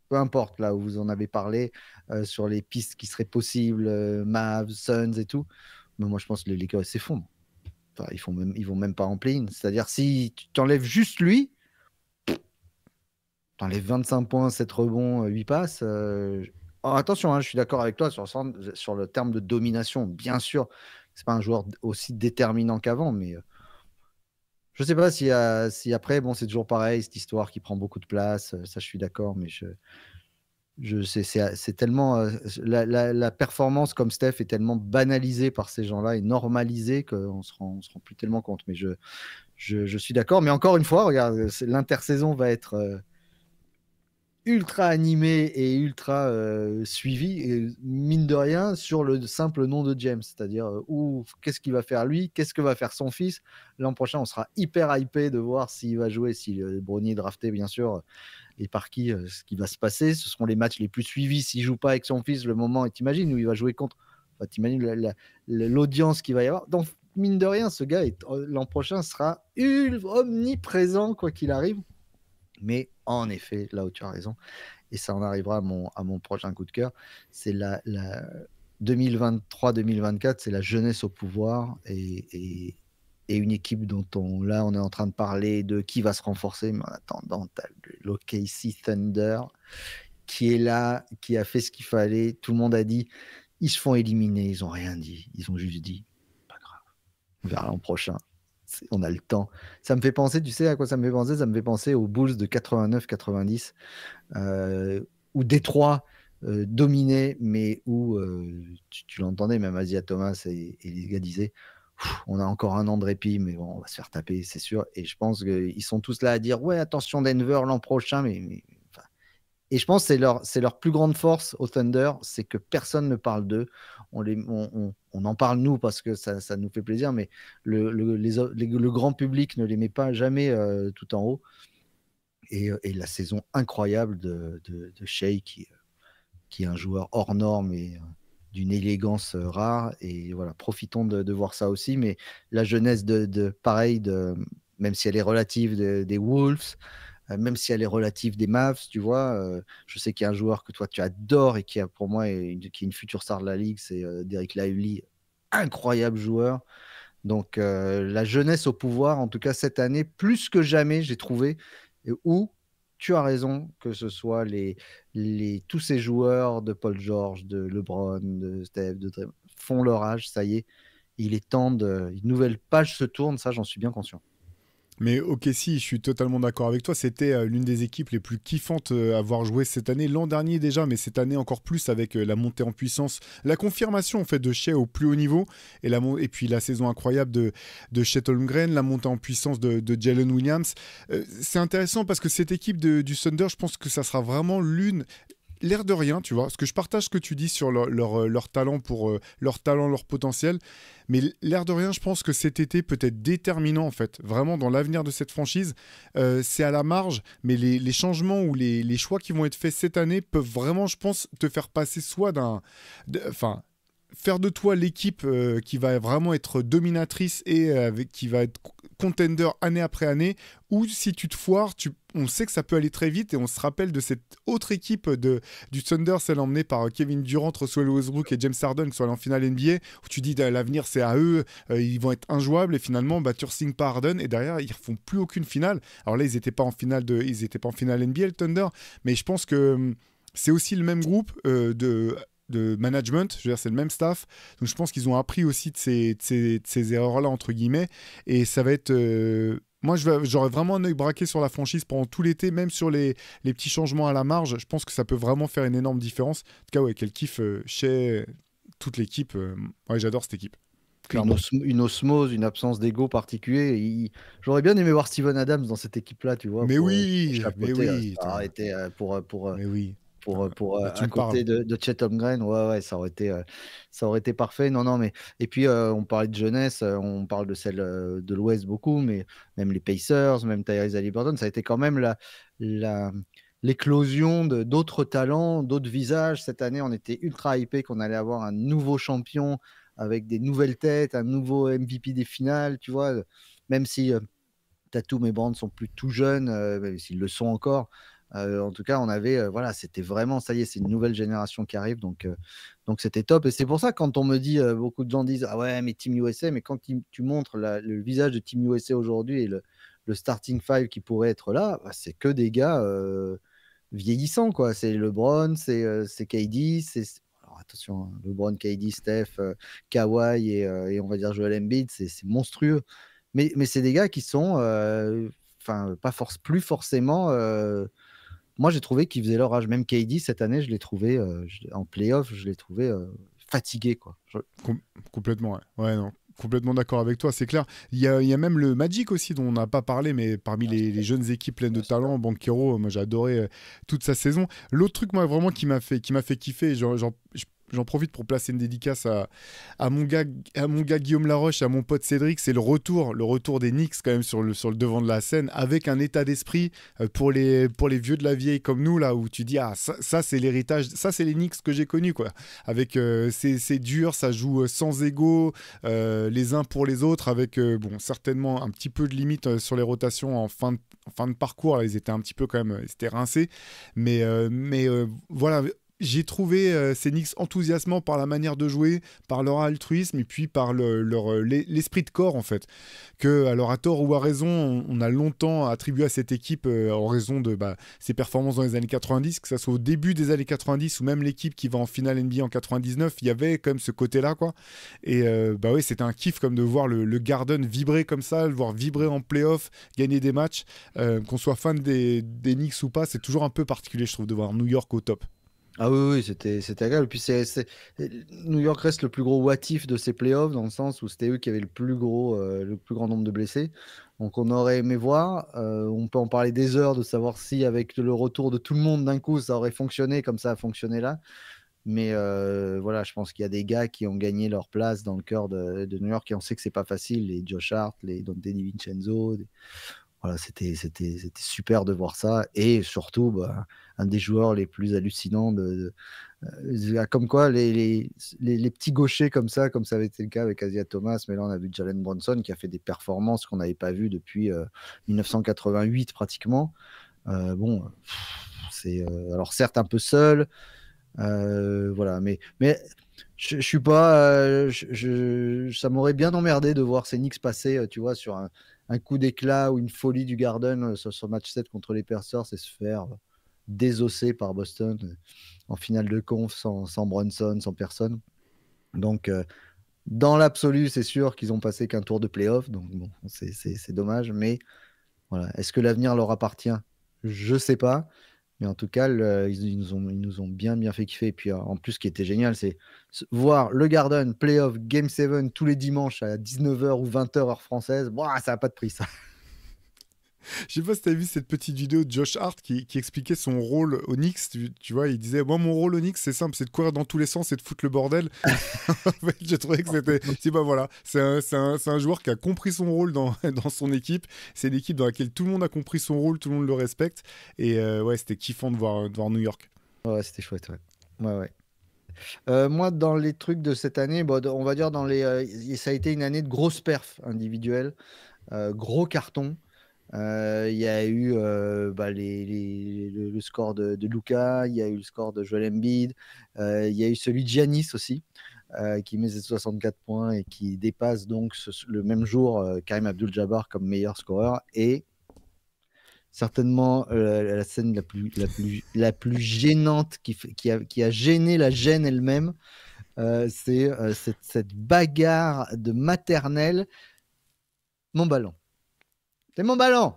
peu importe là où vous en avez parlé, sur les pistes qui seraient possibles, Mavs, Suns et tout. Mais moi, je pense que les Lakers s'effondrent. Enfin, ils vont même pas en play-in. C'est-à-dire, si tu t'enlèves juste lui, t'enlèves 25 points, 7 rebonds, 8 passes. Alors, attention, hein, je suis d'accord avec toi sur le terme de domination. Bien sûr, c'est pas un joueur aussi déterminant qu'avant, mais je sais pas si après, bon, c'est toujours pareil, cette histoire qui prend beaucoup de place, ça je suis d'accord, mais c'est tellement. La performance comme Steph est tellement banalisée par ces gens-là et normalisée qu'on se rend plus tellement compte. Mais je suis d'accord. Mais encore une fois, regarde, l'intersaison va être ultra animé et ultra suivi, et mine de rien, sur le simple nom de James. C'est-à-dire, qu'est-ce qu'il va faire lui? Qu'est-ce que va faire son fils? L'an prochain, on sera hyper hypé de voir s'il va jouer, si Bronny est drafté, bien sûr, et par qui, ce qui va se passer. Ce seront les matchs les plus suivis. S'il joue pas avec son fils, le moment, et t'imagines, où il va jouer contre. Enfin, t'imagines l'audience qu'il va y avoir. Donc, mine de rien, ce gars, l'an prochain, sera omniprésent, quoi qu'il arrive. Mais en effet, là où tu as raison, et ça en arrivera à mon prochain coup de cœur, c'est la 2023-2024, c'est la jeunesse au pouvoir, et une équipe dont on est en train de parler de qui va se renforcer, mais en attendant, tu as l'OKC Thunder qui est là, qui a fait ce qu'il fallait. Tout le monde a dit, ils se font éliminer, ils n'ont rien dit, ils ont juste dit, pas grave, on verra l'an prochain. On a le temps. Ça me fait penser, tu sais à quoi ça me fait penser? Ça me fait penser aux Bulls de 89-90, où Détroit dominait, mais où tu l'entendais, même Asia Thomas et les gars disaient, on a encore un an de répit, mais bon, on va se faire taper, c'est sûr. Et je pense qu'ils sont tous là à dire, ouais, attention Denver l'an prochain, enfin. Et je pense que c'est leur plus grande force au Thunder, c'est que personne ne parle d'eux. On en parle nous parce que ça nous fait plaisir, mais le grand public ne les met pas jamais tout en haut. Et la saison incroyable de Shea, qui est un joueur hors norme et d'une élégance rare. Et voilà, profitons de voir ça aussi. Mais la jeunesse pareil, même si elle est relative des Wolves, même si elle est relative des Mavs, tu vois. Je sais qu'il y a un joueur que toi tu adores et qui a pour moi qui est une future star de la ligue, c'est Derrick Lively, incroyable joueur. Donc la jeunesse au pouvoir, en tout cas cette année, plus que jamais, j'ai trouvé, où tu as raison, que ce soit tous ces joueurs de Paul George, de LeBron, de Steph, font leur âge, ça y est, il est temps une nouvelle page se tourne, ça j'en suis bien conscient. Mais ok, si, je suis totalement d'accord avec toi. C'était l'une des équipes les plus kiffantes à avoir joué cette année, l'an dernier déjà, mais cette année encore plus avec la montée en puissance, la confirmation en fait de Shea au plus haut niveau, et puis la saison incroyable de Chet Holmgren, la montée en puissance de Jalen Williams. C'est intéressant parce que cette équipe du Thunder, je pense que ça sera vraiment l'air de rien, tu vois, parce que je partage ce que tu dis sur leur talent, leur potentiel, mais l'air de rien, je pense que cet été peut être déterminant, en fait, vraiment dans l'avenir de cette franchise. C'est à la marge, mais les changements ou les choix qui vont être faits cette année peuvent vraiment, je pense, te faire passer soit faire de toi l'équipe qui va vraiment être dominatrice et qui va être contender année après année, ou si tu te foires, on sait que ça peut aller très vite, et on se rappelle de cette autre équipe du Thunder, celle emmenée par Kevin Durant, Russell Westbrook et James Harden, qui sont allés en finale NBA, où tu dis l'avenir c'est à eux, ils vont être injouables, et finalement tu re-signes pas Harden, et derrière ils ne font plus aucune finale. Alors là ils n'étaient pas en finale NBA le Thunder, mais je pense que c'est aussi le même groupe de management, je veux dire, c'est le même staff. Donc je pense qu'ils ont appris aussi de ces erreurs-là, entre guillemets. Et ça va être. Moi, j'aurais vraiment un œil braqué sur la franchise pendant tout l'été, même sur les petits changements à la marge. Je pense que ça peut vraiment faire une énorme différence. En tout cas, ouais, quel kiff chez toute l'équipe. Ouais, j'adore cette équipe. Une osmose, une absence d'ego particulier. J'aurais bien aimé voir Steven Adams dans cette équipe-là, tu vois, Mais pour oui, mais chapeauter, oui. ça aurait été Mais oui. à côté de Chet Holmgren, ouais, ça aurait été parfait. Non, mais et puis on parlait de jeunesse, on parle de celle de l'Ouest beaucoup, mais même les Pacers, même Tyrese Haliburton, ça a été quand même l'éclosion d'autres talents, d'autres visages. Cette année, on était ultra hypé qu'on allait avoir un nouveau champion avec des nouvelles têtes, un nouveau MVP des finales, tu vois. Même si Tatum et Brand sont plus tout jeunes, même s'ils le sont encore. En tout cas, on avait, voilà, c'était vraiment, ça y est, c'est une nouvelle génération qui arrive, donc c'était top. Et c'est pour ça, quand on me dit, beaucoup de gens disent, ah ouais, mais Team USA, mais quand tu montres le visage de Team USA aujourd'hui et le starting five qui pourrait être là, bah, c'est que des gars vieillissants, quoi. C'est LeBron, c'est KD, alors attention, hein, LeBron, KD, Steph, Kawhi et on va dire Joel Embiid, c'est monstrueux. Mais c'est des gars qui sont, plus forcément. Moi, j'ai trouvé qu'ils faisaient leur âge. Même KD, cette année, je l'ai trouvé en playoff, je l'ai trouvé fatigué, quoi. Complètement, ouais. Ouais, non. Complètement d'accord avec toi, c'est clair. Il y a même le Magic aussi, dont on n'a pas parlé, mais parmi les jeunes équipes pleines de talent, Banchero, moi j'ai adoré toute sa saison. L'autre truc, moi, vraiment, qui m'a fait kiffer, j'en profite pour placer une dédicace à mon gars Guillaume Laroche et à mon pote Cédric, c'est le retour des Knicks quand même sur le devant de la scène, avec un état d'esprit pour les vieux de la vieille comme nous, là, où tu dis, ah, ça c'est l'héritage, ça c'est les Knicks que j'ai connus, quoi. Avec, c'est dur, ça joue sans ego, les uns pour les autres, avec, bon, certainement un petit peu de limite sur les rotations en fin de parcours, là, ils étaient un petit peu quand même, ils étaient rincés, mais voilà. J'ai trouvé ces Knicks enthousiasmants par la manière de jouer, par leur altruisme et puis par l'esprit de corps, en fait. Que, alors à tort ou à raison, on a longtemps attribué à cette équipe en raison de ses performances dans les années 90, que ça soit au début des années 90 ou même l'équipe qui va en finale NBA en 99, il y avait quand même ce côté-là, quoi. Et oui, c'était un kiff comme de voir le Garden vibrer comme ça, le voir vibrer en playoff, gagner des matchs. Qu'on soit fan des Knicks ou pas, c'est toujours un peu particulier, je trouve, de voir New York au top. Ah oui, oui, c'était agréable. Puis New York reste le plus gros what if de ces playoffs, dans le sens où c'était eux qui avaient le plus grand nombre de blessés. Donc on aurait aimé voir. On peut en parler des heures de savoir si avec le retour de tout le monde d'un coup, ça aurait fonctionné comme ça a fonctionné là. Mais voilà, je pense qu'il y a des gars qui ont gagné leur place dans le cœur de New York et on sait que c'est pas facile. Les Josh Hart, les Dante DiVincenzo, voilà, c'était super de voir ça. Et surtout, un des joueurs les plus hallucinants comme quoi, les petits gauchers comme ça avait été le cas avec Asia Thomas, mais là, on a vu Jalen Brunson qui a fait des performances qu'on n'avait pas vues depuis 1988 pratiquement. Bon, c'est alors certes un peu seul, voilà, mais je suis pas, ça m'aurait bien emmerdé de voir ces Knicks passer, tu vois, sur un coup d'éclat ou une folie du Garden sur match 7 contre les Pacers et se faire désosser par Boston en finale de conf sans Brunson, sans personne. Donc, dans l'absolu, c'est sûr qu'ils ont passé qu'un tour de playoff, donc bon, c'est dommage, mais voilà. Est-ce que l'avenir leur appartient? Je sais pas. Mais en tout cas, ils nous ont bien, bien fait kiffer. Et puis, en plus, ce qui était génial, c'est voir le Garden Playoff Game 7 tous les dimanches à 19h ou 20h heure française. Boah, ça n'a pas de prix, ça. Je sais pas si tu as vu cette petite vidéo de Josh Hart qui expliquait son rôle au Knicks. Tu vois, il disait, moi, mon rôle au Knicks, c'est simple, c'est de courir dans tous les sens et de foutre le bordel. En fait, j'ai trouvé que c'était. Voilà, c'est un joueur qui a compris son rôle dans son équipe. C'est une équipe dans laquelle tout le monde a compris son rôle, tout le monde le respecte. Et ouais, c'était kiffant de voir New York. Ouais, c'était chouette, ouais. Ouais, ouais. Moi, dans les trucs de cette année, on va dire ça a été une année de grosses perfs individuelles, gros cartons. Il y a eu le score de Luka, il y a eu le score de Joel Embiid, il y a eu celui de Giannis aussi, qui met ses 64 points et qui dépasse donc le même jour Karim Abdul-Jabbar comme meilleur scoreur. Et certainement la scène la plus gênante qui a gêné la gêne elle-même, c'est cette bagarre de maternelle. Mon ballon. C'est mon ballon.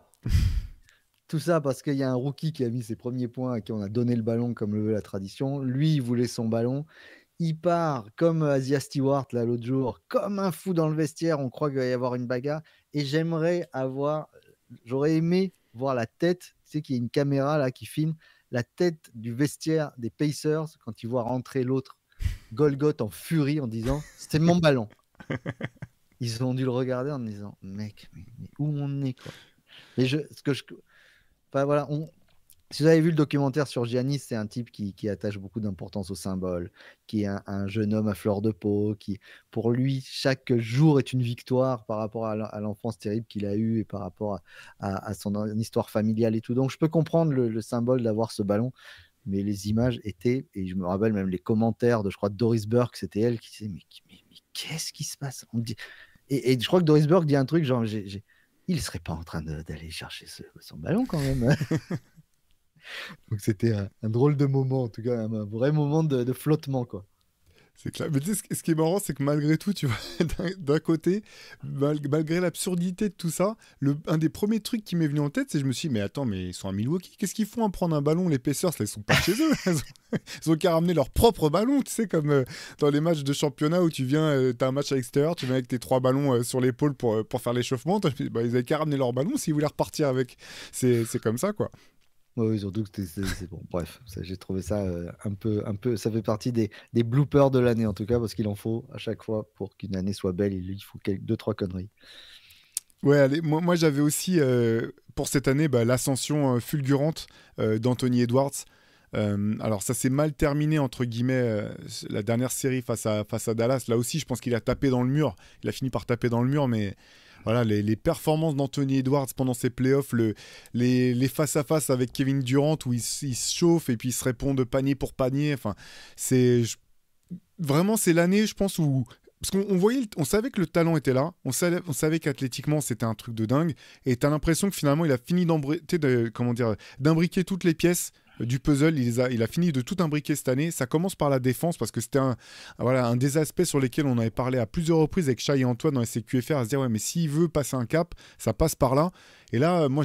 Tout ça parce qu'il y a un rookie qui a mis ses premiers points à qui on a donné le ballon comme le veut la tradition. Lui, il voulait son ballon. Il part comme Asia Stewart là l'autre jour, comme un fou dans le vestiaire. On croit qu'il va y avoir une bagarre. Et j'aurais aimé voir la tête. Tu sais qu'il y a une caméra là qui filme la tête du vestiaire des Pacers quand il voit rentrer l'autre Golgoth en furie en disant c'était mon ballon. Ils ont dû le regarder en disant mec, mais où on est quoi. Mais enfin, voilà, si vous avez vu le documentaire sur Giannis, c'est un type qui attache beaucoup d'importance au symbole, qui est un jeune homme à fleur de peau, qui, pour lui, chaque jour est une victoire par rapport à l'enfance terrible qu'il a eue et par rapport à son histoire familiale et tout. Donc, je peux comprendre le symbole d'avoir ce ballon, mais les images étaient, et je me rappelle même les commentaires de, je crois, Doris Burke, c'était elle qui disait, mais qu'est-ce qui se passe? Et je crois que Doris Burke dit un truc genre, il ne serait pas en train d'aller chercher son ballon quand même. Donc c'était un drôle de moment, en tout cas, un vrai moment de flottement, quoi. C'est clair. Mais tu sais, ce qui est marrant, c'est que malgré tout, tu vois, d'un côté, malgré l'absurdité de tout ça, un des premiers trucs qui m'est venu en tête, c'est que je me suis dit, mais attends, mais ils sont à Milwaukee, qu'est-ce qu'ils font à prendre un ballon, les Pacers, là, ils sont pas chez eux. Ils ont qu'à ramener leur propre ballon, tu sais, comme dans les matchs de championnat où tu viens, t'as un match à l'extérieur, tu viens avec tes 3 ballons sur l'épaule pour faire l'échauffement, bah, ils avaient qu'à ramener leur ballon s'ils voulaient repartir avec. C'est comme ça, quoi. Oui, surtout que c'est bon. Bref, j'ai trouvé ça un peu. Ça fait partie des bloopers de l'année, en tout cas, parce qu'il en faut à chaque fois pour qu'une année soit belle. Il faut deux, trois conneries. Ouais, allez, moi j'avais aussi pour cette année bah, l'ascension fulgurante d'Anthony Edwards. Alors ça s'est mal terminé entre guillemets la dernière série face à Dallas. Là aussi, je pense qu'il a tapé dans le mur. Il a fini par taper dans le mur, mais voilà, les performances d'Anthony Edwards pendant ces playoffs, les face-à-face avec Kevin Durant où il se chauffe et puis il se répond de panier pour panier. Enfin, vraiment c'est l'année, je pense, où parce qu'on voyait, on savait que le talent était là, on savait qu'athlétiquement c'était un truc de dingue, et t'as l'impression que finalement il a fini d'imbriquer toutes les pièces du puzzle, il a fini de tout imbriquer cette année. Ça commence par la défense parce que c'était voilà, un des aspects sur lesquels on avait parlé à plusieurs reprises avec Shai et Antoine dans les CQFR, à se dire ouais mais s'il veut passer un cap, ça passe par là. Et là, moi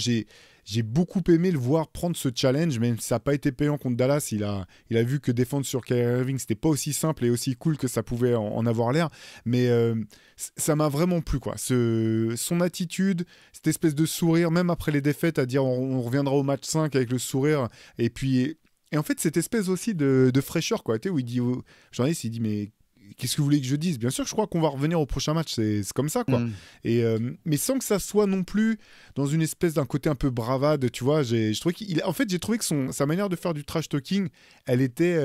j'ai beaucoup aimé le voir prendre ce challenge, même si ça n'a pas été payant contre Dallas. Il a vu que défendre sur Kyrie Irving, c'était pas aussi simple et aussi cool que ça pouvait en avoir l'air. Mais ça m'a vraiment plu, quoi. Son attitude, cette espèce de sourire, même après les défaites, à dire on reviendra au match 5 avec le sourire. Et puis. Et en fait, cette espèce aussi de fraîcheur, quoi, tu sais, où il dit au journaliste, il dit, mais qu'est-ce que vous voulez que je dise? Bien sûr, je crois qu'on va revenir au prochain match, c'est comme ça, quoi. Mm. Et, mais sans que ça soit non plus dans une espèce d'un côté un peu bravade, tu vois. Je trouvais en fait, j'ai trouvé que sa manière de faire du trash talking, elle était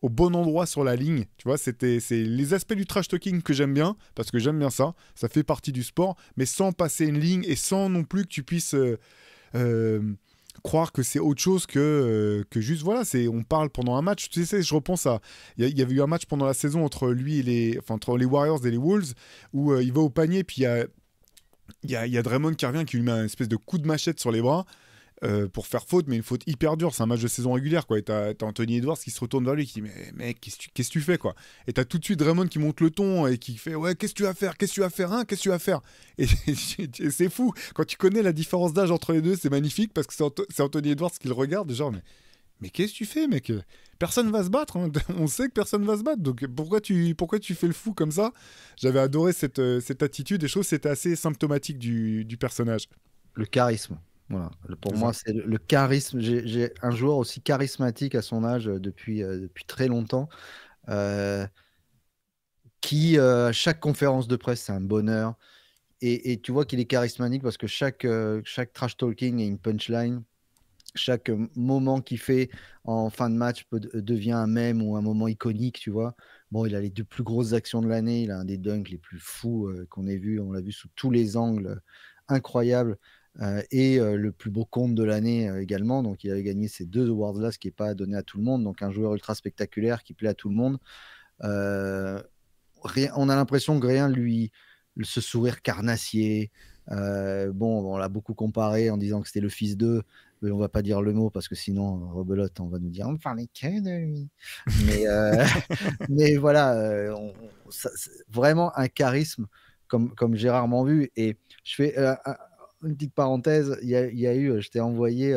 au bon endroit sur la ligne. Tu vois, c'est les aspects du trash talking que j'aime bien, parce que j'aime bien ça. Ça fait partie du sport, mais sans passer une ligne et sans non plus que tu puisses euh, croire que c'est autre chose que juste voilà, on parle pendant un match. Tu sais, je repense à il y avait eu un match pendant la saison entre lui et entre les Warriors et les Wolves où il va au panier puis il y a Draymond qui revient qui lui met un espèce de coup de machette sur les bras pour faire faute, mais une faute hyper dure. C'est un match de saison régulière, quoi. Et t'as Anthony Edwards qui se retourne vers lui qui dit mais mec, qu'est-ce que tu fais, quoi. Et t'as tout de suite Draymond qui monte le ton et qui fait ouais, qu'est-ce que tu vas faire, qu'est-ce que tu vas faire, hein, qu'est-ce que tu vas faire. Et c'est fou quand tu connais la différence d'âge entre les deux, c'est magnifique parce que c'est Anthony Edwards qui le regarde, genre mais qu'est-ce que tu fais, mec? Personne va se battre, hein. On sait que personne va se battre, donc pourquoi tu fais le fou comme ça? J'avais adoré cette attitude et je trouve que c'était assez symptomatique du personnage. Le charisme. Voilà. Pour C'est moi, ça. c'est le charisme. J'ai un joueur aussi charismatique à son âge depuis très longtemps, euh, qui, chaque conférence de presse, c'est un bonheur. Et tu vois qu'il est charismatique parce que chaque trash talking est une punchline. Chaque moment qu'il fait en fin de match devient un mème ou un moment iconique, tu vois. Bon, il a les deux plus grosses actions de l'année. Il a un des dunks les plus fous qu'on ait vu. On l'a vu sous tous les angles, incroyable. Et le plus beau compte de l'année également. Donc, il avait gagné ces deux awards-là, ce qui n'est pas donné à tout le monde. Donc, un joueur ultra spectaculaire qui plaît à tout le monde. Euh, on a l'impression que rien lui, ce sourire carnassier. Bon, on l'a beaucoup comparé en disant que c'était le fils d'eux, mais on va pas dire le mot parce que sinon, rebelote, on va nous dire on parlait que de lui. Mais, mais voilà, vraiment un charisme comme j'ai rarement vu. Et je fais une petite parenthèse, il y a eu, je t'ai envoyé,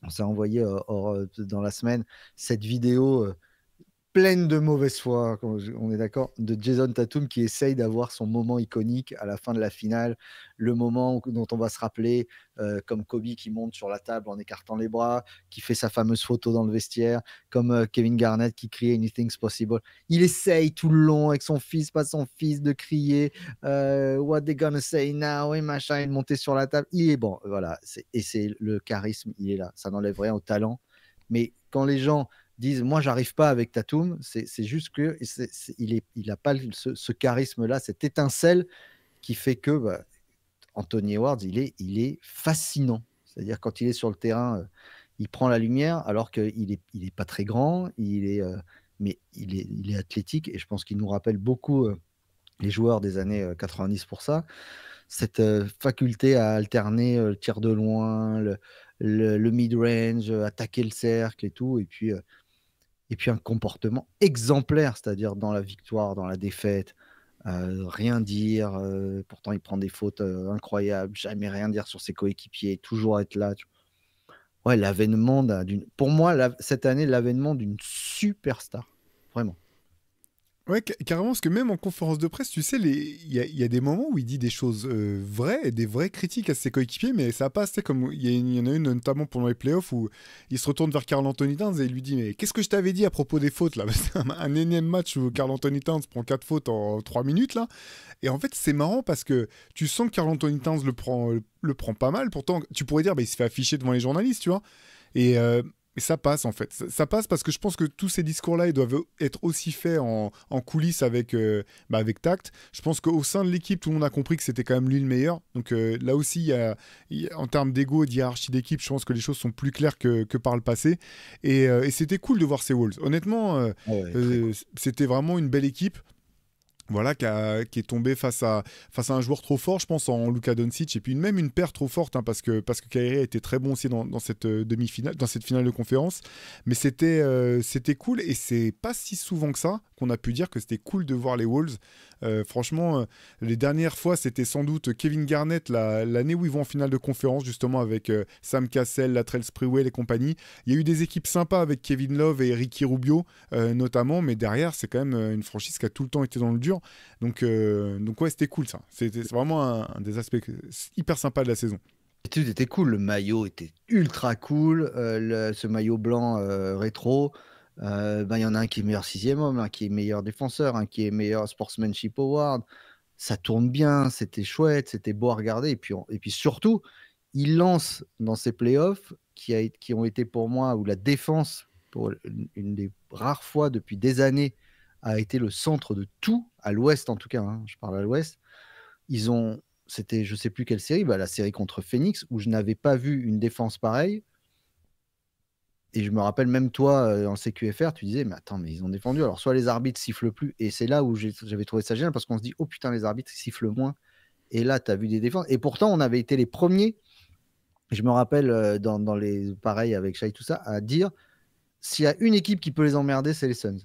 on s'est envoyé dans la semaine cette vidéo pleine de mauvaise foi, on est d'accord, de Jason Tatum qui essaye d'avoir son moment iconique à la fin de la finale, le moment dont on va se rappeler, comme Kobe qui monte sur la table en écartant les bras, qui fait sa fameuse photo dans le vestiaire, comme Kevin Garnett qui crie Anything's possible. Il essaye tout le long avec son fils, pas son fils, de crier What they gonna say now et machin, et de monter sur la table. Il est bon, voilà, et c'est le charisme, il est là. Ça n'enlève rien au talent, mais quand les gens disent moi j'arrive pas avec Tatum, c'est juste que il a pas ce charisme là, cette étincelle qui fait que Anthony Edwards il est fascinant. C'est-à-dire quand il est sur le terrain, il prend la lumière alors qu'il est pas très grand, mais il est athlétique et je pense qu'il nous rappelle beaucoup les joueurs des années 90 pour ça. Cette faculté à alterner le tir de loin, le mid-range, attaquer le cercle et tout, et puis et puis un comportement exemplaire, c'est-à-dire dans la victoire, dans la défaite, rien dire, pourtant il prend des fautes incroyables, jamais rien dire sur ses coéquipiers, toujours être là. Ouais, l'avènement pour moi, cette année, l'avènement d'une superstar, vraiment. Ouais, carrément, parce que même en conférence de presse, tu sais, il y a des moments où il dit des choses vraies et des vraies critiques à ses coéquipiers, mais ça passe, tu sais, comme il y en a une notamment pendant les playoffs où il se retourne vers Karl Anthony Towns et il lui dit mais qu'est-ce que je t'avais dit à propos des fautes là? C'est un énième match où Karl Anthony Towns prend 4 fautes en 3 minutes là. Et en fait, c'est marrant parce que tu sens que Karl Anthony Towns le prend pas mal. Pourtant, tu pourrais dire bah, il se fait afficher devant les journalistes, tu vois. Et ça passe en fait. Ça passe parce que je pense que tous ces discours-là, ils doivent être aussi faits en coulisses avec tact. Je pense qu'au sein de l'équipe, tout le monde a compris que c'était quand même lui le meilleur. Donc là aussi, en termes d'ego et de hiérarchie d'équipe, je pense que les choses sont plus claires que par le passé. Et c'était cool de voir ces Wolves. Honnêtement, Ouais, très cool. c'était vraiment une belle équipe. Voilà, qui est tombé face à un joueur trop fort, je pense, en Luka Doncic, et puis même une paire trop forte, hein, parce que Kyrie a été très bon aussi dans cette demi-finale, dans cette finale de conférence. Mais c'était cool, et c'est pas si souvent que ça qu'on a pu dire que c'était cool de voir les Wolves. Franchement, les dernières fois, c'était sans doute Kevin Garnett, l'année où ils vont en finale de conférence, justement, avec Sam Cassell, Latrell Sprewell et compagnie. Il y a eu des équipes sympas avec Kevin Love et Ricky Rubio, notamment, mais derrière, c'est quand même une franchise qui a tout le temps été dans le dur. Donc ouais, c'était cool ça. C'est vraiment un des aspects hyper sympas de la saison. Tout était cool, le maillot était ultra cool, ce maillot blanc rétro. Ben, il y en a un qui est meilleur sixième homme, un qui est meilleur défenseur, un qui est meilleur sportsmanship award. Ça tourne bien, c'était chouette, c'était beau à regarder. Et puis surtout, il lance dans ces playoffs qui ont été pour moi, où la défense, pour une des rares fois depuis des années, a été le centre de tout, à l'ouest en tout cas, hein, je parle à l'ouest. C'était je sais plus quelle série, bah, la série contre Phoenix, où je n'avais pas vu une défense pareille. Et je me rappelle même toi, en CQFR, tu disais, mais attends, mais ils ont défendu. Alors, soit les arbitres sifflent plus, et c'est là où j'avais trouvé ça génial, parce qu'on se dit, oh putain, les arbitres sifflent moins. Et là, tu as vu des défenses. Et pourtant, on avait été les premiers, je me rappelle, dans les pareils avec Shai, tout ça, à dire, s'il y a une équipe qui peut les emmerder, c'est les Suns.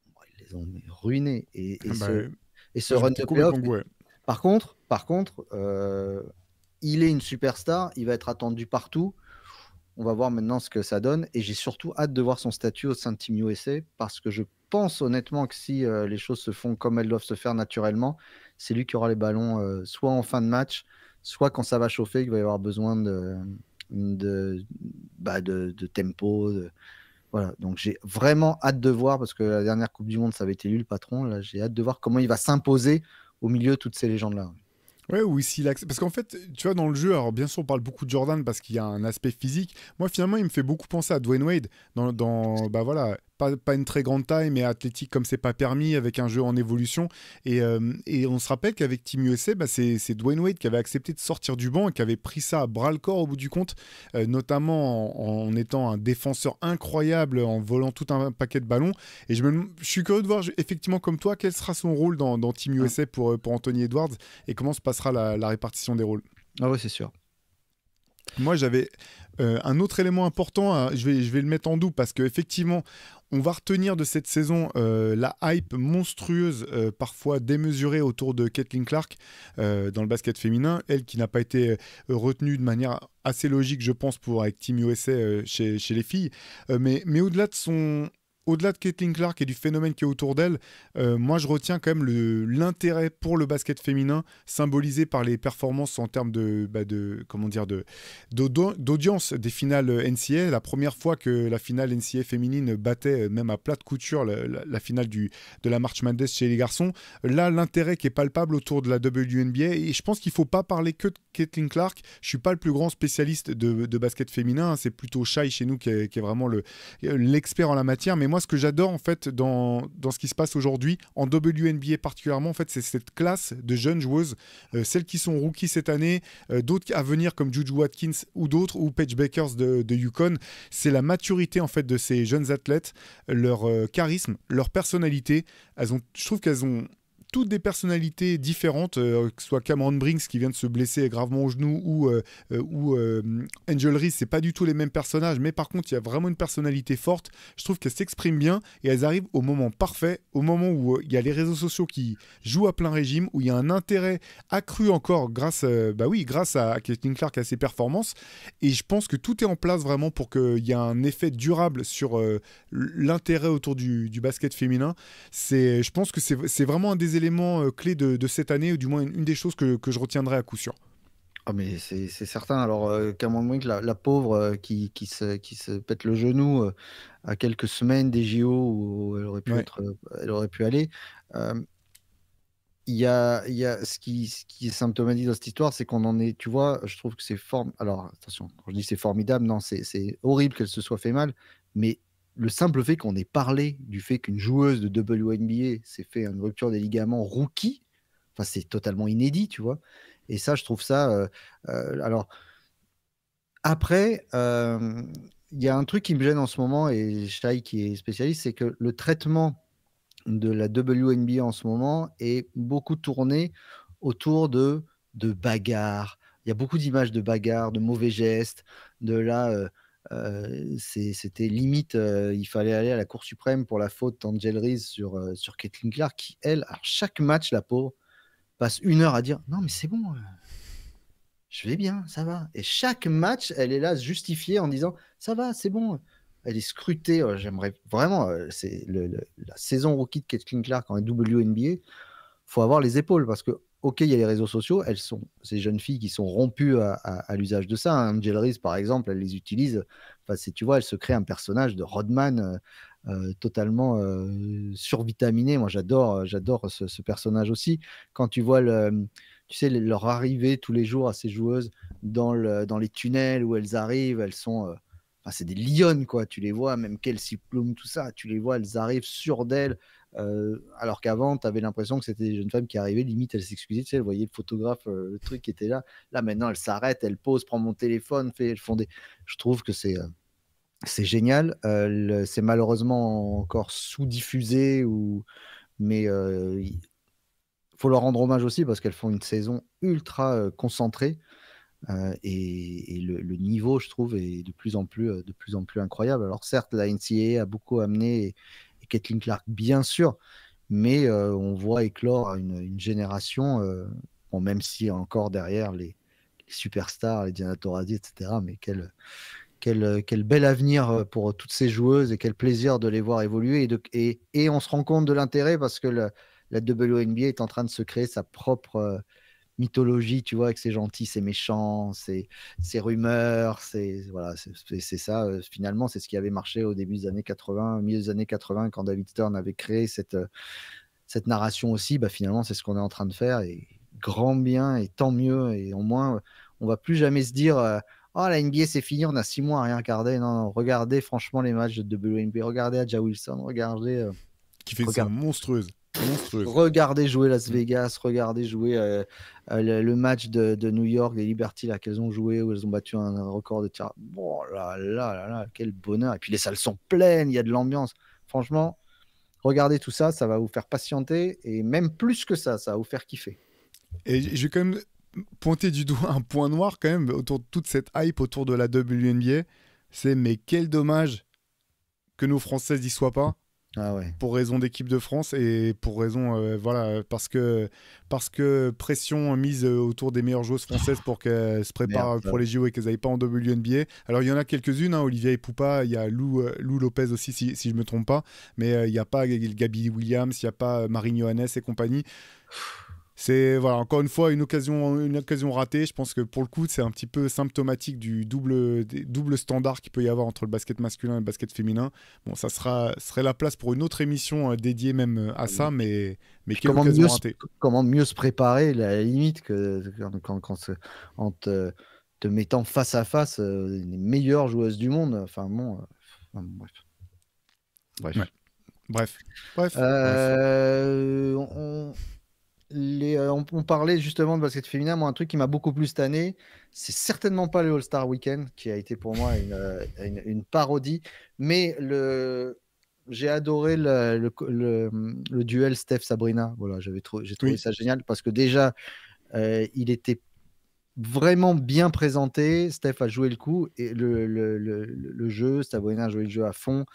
Bon, ils les ont ruinés. Et Bah, ce ça, je run m'étais de playoff. complètement gouré. Par contre, il est une superstar, il va être attendu partout. On va voir maintenant ce que ça donne. Et j'ai surtout hâte de voir son statut au sein de Team USA, parce que je pense honnêtement que si les choses se font comme elles doivent se faire naturellement, c'est lui qui aura les ballons soit en fin de match, soit quand ça va chauffer, il va y avoir besoin de tempo. Voilà. Donc j'ai vraiment hâte de voir, parce que la dernière Coupe du Monde, ça avait été lui le patron. Là, j'ai hâte de voir comment il va s'imposer au milieu de toutes ces légendes-là. Ouais, ou s'il parce qu'en fait, tu vois, dans le jeu, alors bien sûr, on parle beaucoup de Jordan parce qu'il y a un aspect physique. Moi, finalement, il me fait beaucoup penser à Dwayne Wade bah voilà, pas une très grande taille, mais athlétique comme c'est pas permis, avec un jeu en évolution. Et on se rappelle qu'avec Team USA, bah, c'est Dwayne Wade qui avait accepté de sortir du banc et qui avait pris ça à bras le corps au bout du compte, notamment en étant un défenseur incroyable, en volant tout un paquet de ballons. Et je suis curieux de voir, effectivement, comme toi, quel sera son rôle dans Team USA pour Anthony Edwards et comment se passera la répartition des rôles. Ah ouais, c'est sûr. Moi, j'avais un autre élément important, je vais le mettre en doute parce qu'effectivement, on va retenir de cette saison la hype monstrueuse, parfois démesurée autour de Caitlin Clark dans le basket féminin, elle qui n'a pas été retenue de manière assez logique, je pense, avec Team USA chez les filles. Mais au-delà de Caitlin Clark et du phénomène qui est autour d'elle, moi je retiens quand même l'intérêt pour le basket féminin symbolisé par les performances en termes d'audience des finales NCAA. La première fois que la finale NCAA féminine battait même à plat de couture la finale de la March Madness chez les garçons. Là, l'intérêt qui est palpable autour de la WNBA, et je pense qu'il ne faut pas parler que de Caitlin Clark. Je ne suis pas le plus grand spécialiste de basket féminin, c'est plutôt Shai chez nous qui est vraiment l'expert en la matière, mais moi ce que j'adore en fait dans ce qui se passe aujourd'hui en WNBA particulièrement, en fait, c'est cette classe de jeunes joueuses, celles qui sont rookies cette année, d'autres à venir comme Juju Watkins ou d'autres, ou Paige Bakers de UConn. C'est la maturité en fait de ces jeunes athlètes, leur charisme, leur personnalité. Je trouve qu'elles ont toutes des personnalités différentes, que ce soit Cameron Brinks qui vient de se blesser gravement au genou ou Angel Reese, c'est pas du tout les mêmes personnages, mais par contre il y a vraiment une personnalité forte. Je trouve qu'elles s'expriment bien et elles arrivent au moment parfait, au moment où il y a les réseaux sociaux qui jouent à plein régime, où il y a un intérêt accru encore grâce à Caitlin Clark et à ses performances. Et je pense que tout est en place vraiment pour qu'il y ait un effet durable sur l'intérêt autour du basket féminin. Je pense que c'est vraiment un des éléments clés de cette année, ou du moins une des choses que je retiendrai à coup sûr. Ah, mais c'est certain. Alors, Cameron Brink, la pauvre qui se pète le genou à quelques semaines des JO où Ouais. elle aurait pu aller. Euh, il y a ce qui est symptomatique dans cette histoire, c'est qu'on en est, tu vois, je trouve que c'est alors, attention, quand je dis c'est formidable, non, c'est horrible qu'elle se soit fait mal, mais le simple fait qu'on ait parlé du fait qu'une joueuse de WNBA s'est fait une rupture des ligaments rookie, enfin, c'est totalement inédit, tu vois. Et ça, je trouve ça. Alors, après, il y a un truc qui me gêne en ce moment, et Shai qui est spécialiste, c'est que le traitement de la WNBA en ce moment est beaucoup tourné autour de bagarres. Il y a beaucoup d'images de bagarres, de mauvais gestes, de là, c'était limite, il fallait aller à la Cour suprême pour la faute d'Angel Reese sur Caitlin Clark, qui, elle, alors chaque match, la pauvre, passe 1 heure à dire non, mais c'est bon, je vais bien, ça va. Et chaque match, elle est là justifiée en disant ça va, c'est bon. Elle est scrutée. J'aimerais vraiment. C'est la saison rookie de Caitlin Clark en WNBA. Faut avoir les épaules parce que, ok, il y a les réseaux sociaux. Elles sont ces jeunes filles qui sont rompues à l'usage de ça. Angel Reese, par exemple, elle les utilise. Enfin, tu vois, elle se crée un personnage de Rodman totalement survitaminé. Moi, j'adore ce personnage aussi. Quand tu vois tu sais, leur arrivée tous les jours à ces joueuses dans les tunnels où elles arrivent, elles sont. Enfin, c'est des lionnes, quoi. Tu les vois, même Kelsey Plum, tout ça, tu les vois, elles arrivent sûres d'elles. Alors qu'avant, tu avais l'impression que c'était des jeunes femmes qui arrivaient, limite, elles s'excusaient, tu sais, elles voyaient le photographe, le truc qui était là. Là, maintenant, elles s'arrêtent, elles posent, prennent mon téléphone, elles font des. Je trouve que c'est génial. C'est malheureusement encore sous-diffusé, mais il faut leur rendre hommage aussi parce qu'elles font une saison ultra concentrée et le niveau, je trouve, est de plus en plus incroyable. Alors certes, la NCAA a beaucoup amené et Caitlin Clark, bien sûr, mais on voit éclore une génération, bon, même si encore derrière les superstars, les Diana Taurasi, etc., mais quel bel avenir pour toutes ces joueuses et quel plaisir de les voir évoluer. Et on se rend compte de l'intérêt parce que la WNBA est en train de se créer sa propre mythologie, tu vois, avec ses gentils, ses méchants, ses rumeurs. Voilà, c'est ça, finalement, c'est ce qui avait marché au début des années 80, au milieu des années 80, quand David Stern avait créé cette narration aussi. Bah, finalement, c'est ce qu'on est en train de faire. Et grand bien, et tant mieux. Et au moins, on va plus jamais se dire oh, la NBA, c'est fini, on a 6 mois à rien regarder. Non, non, regardez franchement les matchs de WNBA, regardez Aja Wilson, Qui fait des saisons regardez, monstrueuses. regardez jouer Las Vegas, regardez jouer le match de New York, des Liberty, là, qu'elles ont joué, où elles ont battu un record de tir. Bon, là, là, là, là, quel bonheur. Et puis les salles sont pleines, il y a de l'ambiance. Franchement, regardez tout ça, ça va vous faire patienter. Et même plus que ça va vous faire kiffer. Et je vais quand même pointer du doigt un point noir quand même autour de toute cette hype autour de la WNBA. C'est mais quel dommage que nos Françaises n'y soient pas. Ah ouais. Pour raison d'équipe de France et pour raison, voilà, parce que pression mise autour des meilleures joueuses françaises pour qu'elles se préparent Merde, pour les JO et qu'elles n'aillent pas en WNBA. Alors il y en a quelques-unes, hein, Olivia et Poupa, il y a Lou Lopez aussi si je ne me trompe pas, mais il n'y a pas Gabi Williams, il n'y a pas Marine Johannes et compagnie. C'est voilà, encore une fois une occasion ratée. Je pense que pour le coup, c'est un petit peu symptomatique des doubles standards qu'il peut y avoir entre le basket masculin et le basket féminin. Bon, serait la place pour une autre émission dédiée même à ça, mais quelle occasion ratée. Comment mieux se préparer, à la limite, que en te mettant face à face les meilleures joueuses du monde. Enfin bon, bref. Bref. Ouais. Bref. On parlait justement de basket féminin. Moi, un truc qui m'a beaucoup plu cette année, c'est certainement pas le All-Star Weekend, qui a été pour moi une parodie, mais j'ai adoré le duel Steph-Sabrina. Voilà, j'ai trouvé Oui, ça génial parce que déjà, il était vraiment bien présenté. Steph a joué le coup et le jeu, Sabrina a joué le jeu à fond.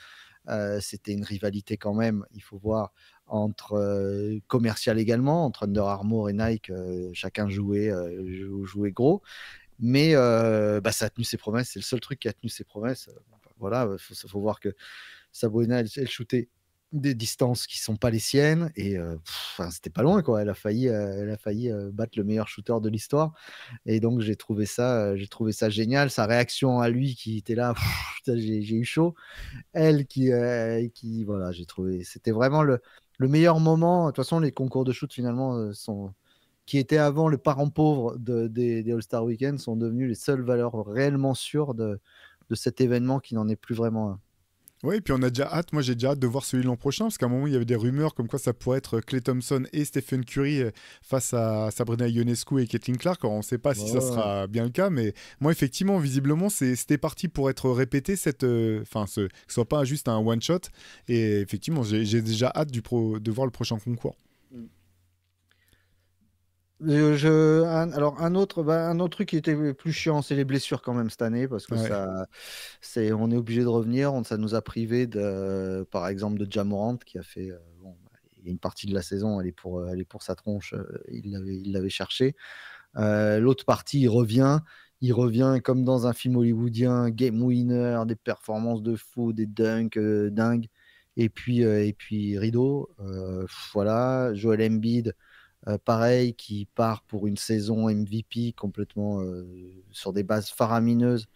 C'était une rivalité quand même, il faut voir, entre commercial également, entre Under Armour et Nike. Chacun jouait gros. Mais bah, ça a tenu ses promesses. C'est le seul truc qui a tenu ses promesses. Enfin, voilà, faut voir que Sabrina, elle shootait des distances qui sont pas les siennes et enfin, c'était pas loin quoi. Elle a failli battre le meilleur shooter de l'histoire et donc j'ai trouvé ça génial. Sa réaction à lui qui était là, putain, j'ai eu chaud. Elle qui voilà, j'ai trouvé c'était vraiment le meilleur moment. De toute façon, les concours de shoot finalement sont qui étaient avant le parent pauvre des All-Star Weekend sont devenus les seules valeurs réellement sûres de cet événement qui n'en est plus vraiment un. ouais, et puis on a déjà hâte, moi j'ai déjà hâte de voir celui de l'an prochain, parce qu'à un moment il y avait des rumeurs comme quoi ça pourrait être Klay Thompson et Stephen Curry face à Sabrina Ionescu et Caitlin Clark. Alors, on ne sait pas si ça Ouais. sera bien le cas, mais moi effectivement, visiblement, c'était parti pour être répété, que ce soit pas juste un one-shot, et effectivement, j'ai déjà hâte de voir le prochain concours. Alors un autre truc qui était plus chiant, c'est les blessures quand même cette année parce que Ouais. on est obligé de revenir. Ça nous a privé par exemple, de Ja Morant qui a fait bon, il y a une partie de la saison, elle est pour sa tronche. Il l'avait cherché. L'autre partie, il revient comme dans un film hollywoodien, game winner, des performances de fou, des dunks dingues. Et puis rideau, voilà. Joel Embiid, pareil, qui part pour une saison MVP complètement sur des bases faramineuses.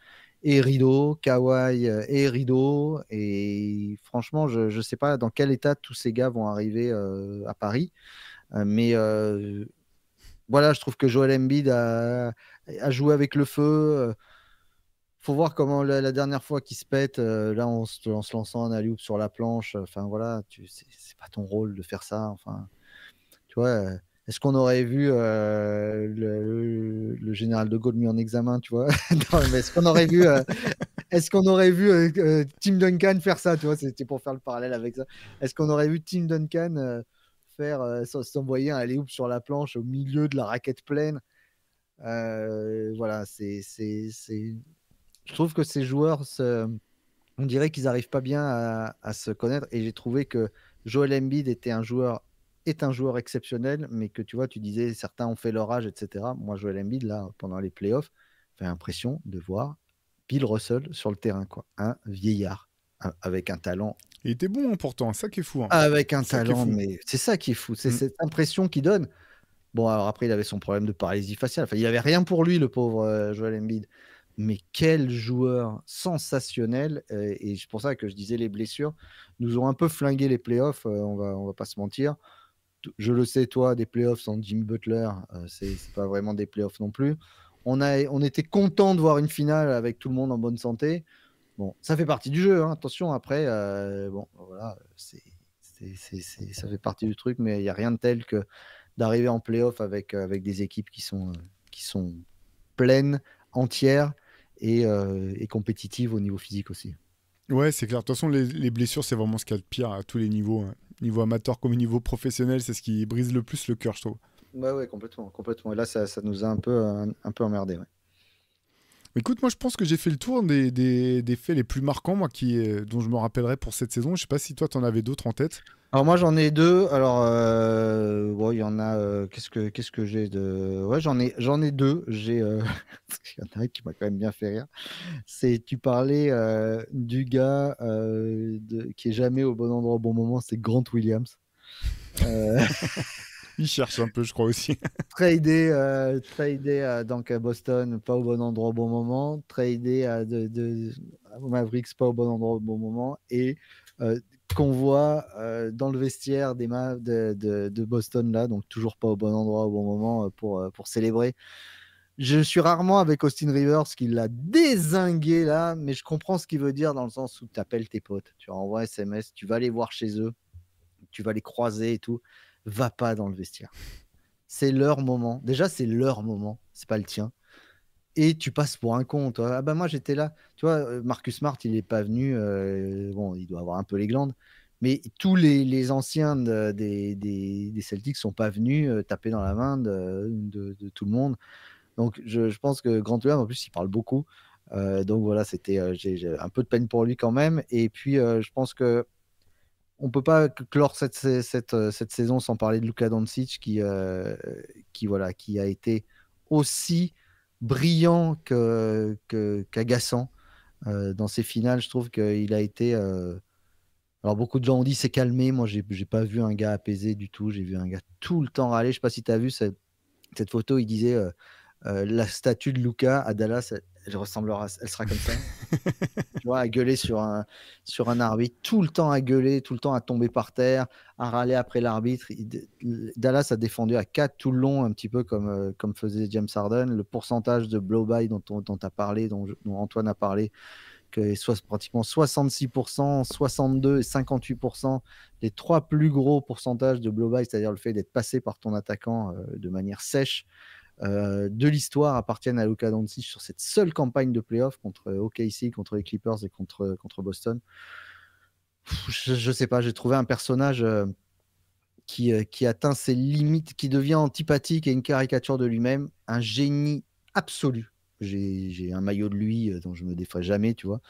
Et rideau, Kawhi et rideau. Et franchement, je ne sais pas dans quel état tous ces gars vont arriver à Paris. Mais voilà, je trouve que Joel Embiid a joué avec le feu. Faut voir comment la dernière fois qu'il se pète, là, en se lançant un alley-oop sur la planche. Enfin voilà, c'est pas ton rôle de faire ça. Enfin, tu vois, est-ce qu'on aurait vu le général de Gaulle mis en examen, tu vois? Non, mais est-ce qu'on aurait vu Tim Duncan faire ça, tu vois? C'était pour faire le parallèle avec ça. Est-ce qu'on aurait vu Tim Duncan s'envoyer un alley-oop sur la planche au milieu de la raquette pleine? Voilà, je trouve que ces joueurs, on dirait qu'ils n'arrivent pas bien à se connaître. Et j'ai trouvé que Joel Embiid est un joueur exceptionnel, mais que tu vois, tu disais certains ont fait leur âge, etc. Moi, Joel Embiid, là, pendant les playoffs, fait l'impression de voir Bill Russell sur le terrain, quoi. Un vieillard avec un talent. Il était bon hein, pourtant, ça qui est fou. Hein. Avec un Ça qui est talent, fou. mais c'est ça qui est fou. C'est Mm. cette impression qu'il donne. Bon, alors après, il avait son problème de paralysie faciale. Enfin, il avait rien pour lui, le pauvre Joel Embiid. Mais quel joueur sensationnel. Et c'est pour ça que je disais les blessures nous ont un peu flingué les playoffs. On va pas se mentir. Je le sais, toi, des playoffs sans Jimmy Butler, c'est pas vraiment des playoffs non plus. On était content de voir une finale avec tout le monde en bonne santé. Bon, ça fait partie du jeu. Hein. Attention, après, bon, voilà, ça fait partie du truc, mais il n'y a rien de tel que d'arriver en playoff avec des équipes qui sont pleines, entières et compétitives au niveau physique aussi. Ouais, c'est clair. De toute façon, les blessures, c'est vraiment ce qu'il y a de pire à tous les niveaux. Hein. Niveau amateur comme au niveau professionnel, c'est ce qui brise le plus le cœur, je trouve. Ouais, ouais, complètement, complètement. Et là, ça nous a un peu emmerdé. Ouais. Écoute, moi je pense que j'ai fait le tour des faits les plus marquants, moi, dont je me rappellerai pour cette saison. Je sais pas si toi t'en avais d'autres en tête. Alors moi j'en ai deux. Alors bon, il y en a. Qu'est-ce que j'ai de. Ouais, j'en ai deux. Il y en a un qui m'a quand même bien fait rire. Tu parlais du gars qui est jamais au bon endroit au bon moment. C'est Grant Williams. Euh, Il cherche un peu, je crois aussi. tradé donc à Boston, pas au bon endroit au bon moment. Tradé aux Mavericks, pas au bon endroit au bon moment. Et euh, qu'on voit dans le vestiaire de Boston, là, donc toujours pas au bon endroit au bon moment pour célébrer. Je suis rarement avec Austin Rivers qui l'a dézingué là, mais je comprends ce qu'il veut dire dans le sens où tu appelles tes potes, tu envoies SMS, tu vas les voir chez eux, tu vas les croiser et tout. Va pas dans le vestiaire. C'est leur moment. Déjà, c'est leur moment, c'est pas le tien. Et tu passes pour un con, toi. Ah bah moi j'étais là. Tu vois, Marcus Smart, il est pas venu. Bon, il doit avoir un peu les glandes. Mais tous les anciens des Celtics sont pas venus taper dans la main de tout le monde. Donc, je pense que Grant Williams, en plus, il parle beaucoup. Donc voilà, j'ai un peu de peine pour lui quand même. Et puis, je pense que on peut pas clore cette saison sans parler de Luka Doncic qui a été aussi brillant qu'agaçant dans ces finales. Je trouve qu'il a été. Alors beaucoup de gens ont dit c'est calmé. Moi, j'ai pas vu un gars apaisé du tout. J'ai vu un gars tout le temps râler. Je sais pas si tu as vu cette photo. Il disait la statue de Luka à Dallas, elle sera comme ça. Tu vois, à gueuler sur un arbitre, tout le temps à gueuler, tout le temps à tomber par terre, à râler après l'arbitre. Dallas a défendu à 4 tout le long, un petit peu comme faisait James Harden. Le pourcentage de blow-by dont tu as parlé, dont Antoine a parlé, que soit pratiquement 66%, 62% et 58%, les 3 plus gros pourcentages de blow-by, c'est-à-dire le fait d'être passé par ton attaquant de manière sèche, de l'histoire appartiennent à Luka Doncic sur cette seule campagne de playoff contre OKC, contre les Clippers et contre Boston. Je sais pas, j'ai trouvé un personnage qui atteint ses limites, qui devient antipathique et une caricature de lui-même, un génie absolu. J'ai un maillot de lui dont je me défais jamais, tu vois.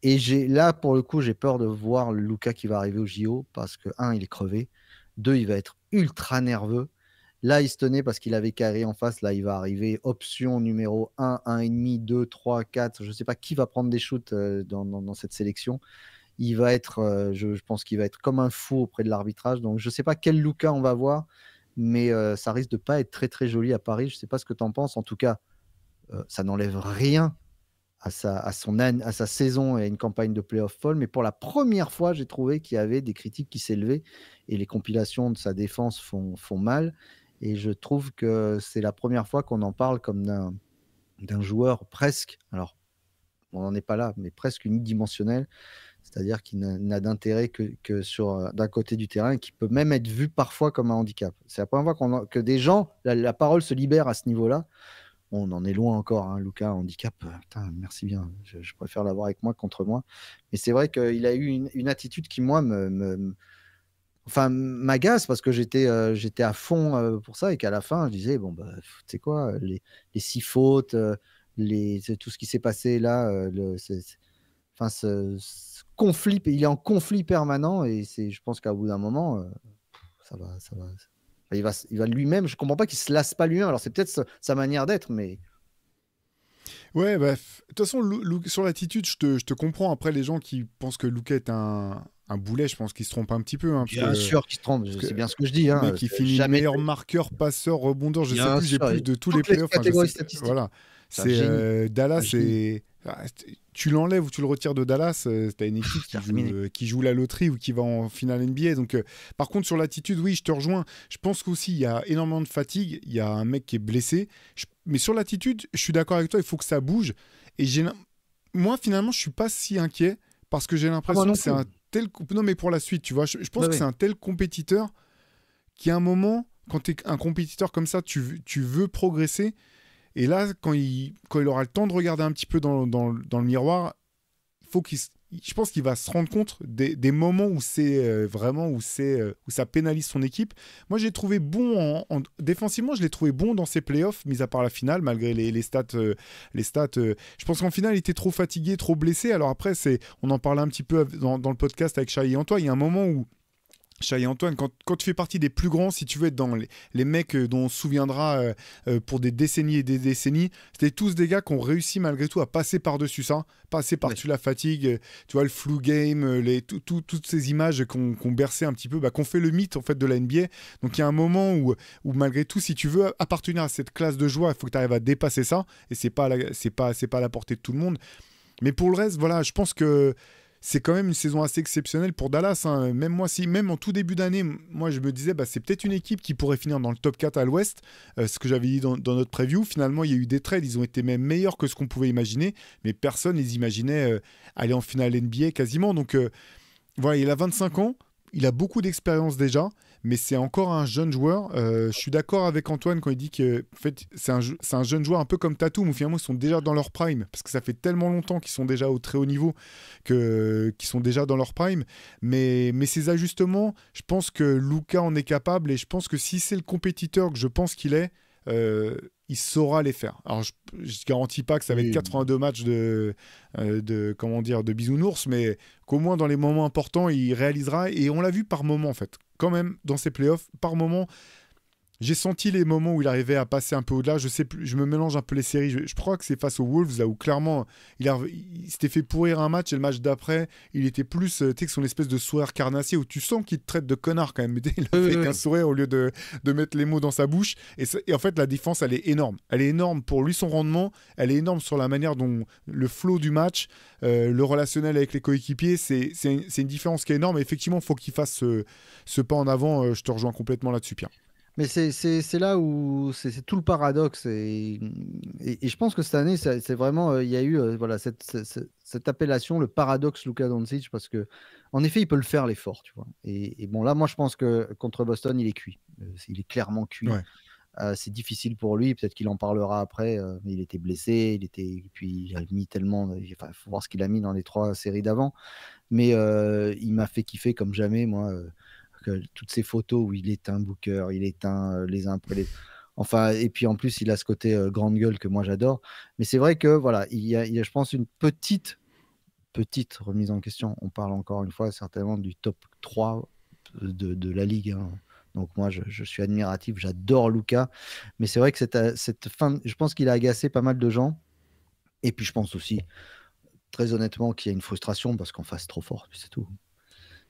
Et là, pour le coup, j'ai peur de voir le Luka qui va arriver au JO parce que, 1, il est crevé. 2, il va être ultra nerveux. Là, il se tenait parce qu'il avait Kyrie en face. Là, il va arriver option numéro 1, 1,5, 2, 3, 4. Je ne sais pas qui va prendre des shoots dans cette sélection. Il va être, je pense qu'il va être comme un fou auprès de l'arbitrage. Donc, je ne sais pas quel Luka on va voir, mais ça risque de pas être très, très joli à Paris. Je ne sais pas ce que tu en penses. En tout cas, ça n'enlève rien à sa saison et à une campagne de playoff folle. Mais pour la première fois, j'ai trouvé qu'il y avait des critiques qui s'élevaient et les compilations de sa défense font mal. Et je trouve que c'est la première fois qu'on en parle comme d'un joueur presque, alors on n'en est pas là, mais presque unidimensionnel, c'est-à-dire qu'il n'a d'intérêt que d'un côté du terrain et qui peut même être vu parfois comme un handicap. C'est la première fois que des gens, la parole se libère à ce niveau-là. On en est loin encore, hein, Luka, handicap, putain, merci bien, je préfère l'avoir avec moi contre moi. Mais c'est vrai qu'il a eu une attitude qui, moi, m'agace parce que j'étais à fond pour ça et qu'à la fin, je disais, bon, bah, tu sais quoi, les 6 fautes, tout ce qui s'est passé là, ce conflit, il est en conflit permanent et je pense qu'à bout d'un moment, ça va. Il va lui-même, je comprends pas qu'il se lasse pas lui-même. Alors c'est peut-être sa manière d'être, mais. Ouais, bah, de toute façon, sur l'attitude, je te comprends. Après, les gens qui pensent que Luka est un boulet, je pense qu'ils se trompent un petit peu. Hein, bien sûr qu'ils se trompent, c'est bien ce que je dis. Le mec qui finit meilleur marqueur, passeur, rebondeur, je sais plus, j'ai plus de tous les playoffs. Catégories statistiques. Voilà. C'est Dallas, tu l'enlèves ou tu le retires de Dallas, t'as une équipe qui joue la loterie ou qui va en finale NBA. Donc, par contre, sur l'attitude, oui, je te rejoins. Je pense qu'aussi, il y a énormément de fatigue. Il y a un mec qui est blessé. Mais sur l'attitude, je suis d'accord avec toi, il faut que ça bouge. Et moi, finalement, je suis pas si inquiet parce que j'ai l'impression que c'est un tel. Non, mais pour la suite, tu vois, je pense que c'est un tel compétiteur qui, à un moment, quand tu es un compétiteur comme ça, tu veux progresser. Et là, quand il aura le temps de regarder un petit peu dans le miroir, je pense qu'il va se rendre compte des moments où c'est vraiment où ça pénalise son équipe. Moi, j'ai trouvé bon défensivement, je l'ai trouvé bon dans ses playoffs, mis à part la finale, malgré les stats. Je pense qu'en finale, il était trop fatigué, trop blessé. Alors après, on en parlait un petit peu dans le podcast avec Shai et Antoine. Il y a un moment où Shai et Antoine, quand tu fais partie des plus grands, si tu veux être dans les mecs dont on se souviendra pour des décennies et des décennies, c'était tous des gars qui ont réussi malgré tout à passer par-dessus ça, passer par-dessus la fatigue, tu vois, le flu game, toutes ces images qu'on berçait un petit peu, qu'on fait le mythe en fait de la NBA. Donc il y a un moment où malgré tout, si tu veux appartenir à cette classe de joueurs, il faut que tu arrives à dépasser ça, et c'est pas à la portée de tout le monde. Mais pour le reste, voilà, je pense que c'est quand même une saison assez exceptionnelle pour Dallas. Hein. Même en tout début d'année, moi je me disais c'est peut-être une équipe qui pourrait finir dans le top 4 à l'Ouest, ce que j'avais dit dans notre preview. Finalement, il y a eu des trades, ils ont été même meilleurs que ce qu'on pouvait imaginer, mais personne les imaginait aller en finale NBA quasiment. Donc voilà, il a 25 ans, il a beaucoup d'expérience déjà, mais c'est encore un jeune joueur. Je suis d'accord avec Antoine quand il dit que en fait, c'est un jeune joueur un peu comme Tatum, où finalement ils sont déjà dans leur prime, parce que ça fait tellement longtemps qu'ils sont déjà au très haut niveau, qu'ils sont déjà dans leur prime. Mais ces ajustements, je pense que Luka en est capable, et je pense que si c'est le compétiteur que je pense qu'il est, il saura les faire. Alors, je ne garantis pas que ça va être Oui. 82 matchs comment dire, de bisounours, mais qu'au moins dans les moments importants, il réalisera. Et on l'a vu par moments, en fait. Quand même, dans ces playoffs, par moments, j'ai senti les moments où il arrivait à passer un peu au-delà. Je sais plus, je me mélange un peu les séries. Je crois que c'est face aux Wolves, là où clairement, il s'était fait pourrir un match, et le match d'après, il était plus, tu sais, que son espèce de sourire carnassier, où tu sens qu'il te traite de connard quand même. Mais il le Oui, fait oui, avec un oui. sourire au lieu de mettre les mots dans sa bouche. Et en fait, la défense, elle est énorme. Elle est énorme pour lui, son rendement. Elle est énorme sur la manière dont le flow du match, le relationnel avec les coéquipiers, c'est une différence qui est énorme. Et effectivement, il faut qu'il fasse ce pas en avant. Je te rejoins complètement là-dessus, Pierre. Mais c'est là où c'est tout le paradoxe. Et je pense que cette année, c'est vraiment, il y a eu voilà, cette appellation, le paradoxe Luka Doncic, parce que en effet, il peut le faire l'effort, tu vois. Et bon, là, moi, je pense que contre Boston, il est cuit. Il est clairement cuit. Ouais. C'est difficile pour lui, peut-être qu'il en parlera après, mais il était blessé, puis il a mis tellement, enfin, faut voir ce qu'il a mis dans les 3 séries d'avant, mais il m'a fait kiffer comme jamais, moi, toutes ces photos où il éteint Booker, il éteint les uns après les enfin, et puis en plus, il a ce côté grande gueule que moi j'adore, mais c'est vrai que voilà, il y a, je pense, une petite remise en question. On parle encore une fois certainement du top 3 de la Ligue, hein. Donc moi, je suis admiratif, j'adore Luka. Mais c'est vrai que cette fin, je pense qu'il a agacé pas mal de gens. Et puis je pense aussi, très honnêtement, qu'il y a une frustration parce qu'en face, c'est trop fort, c'est tout.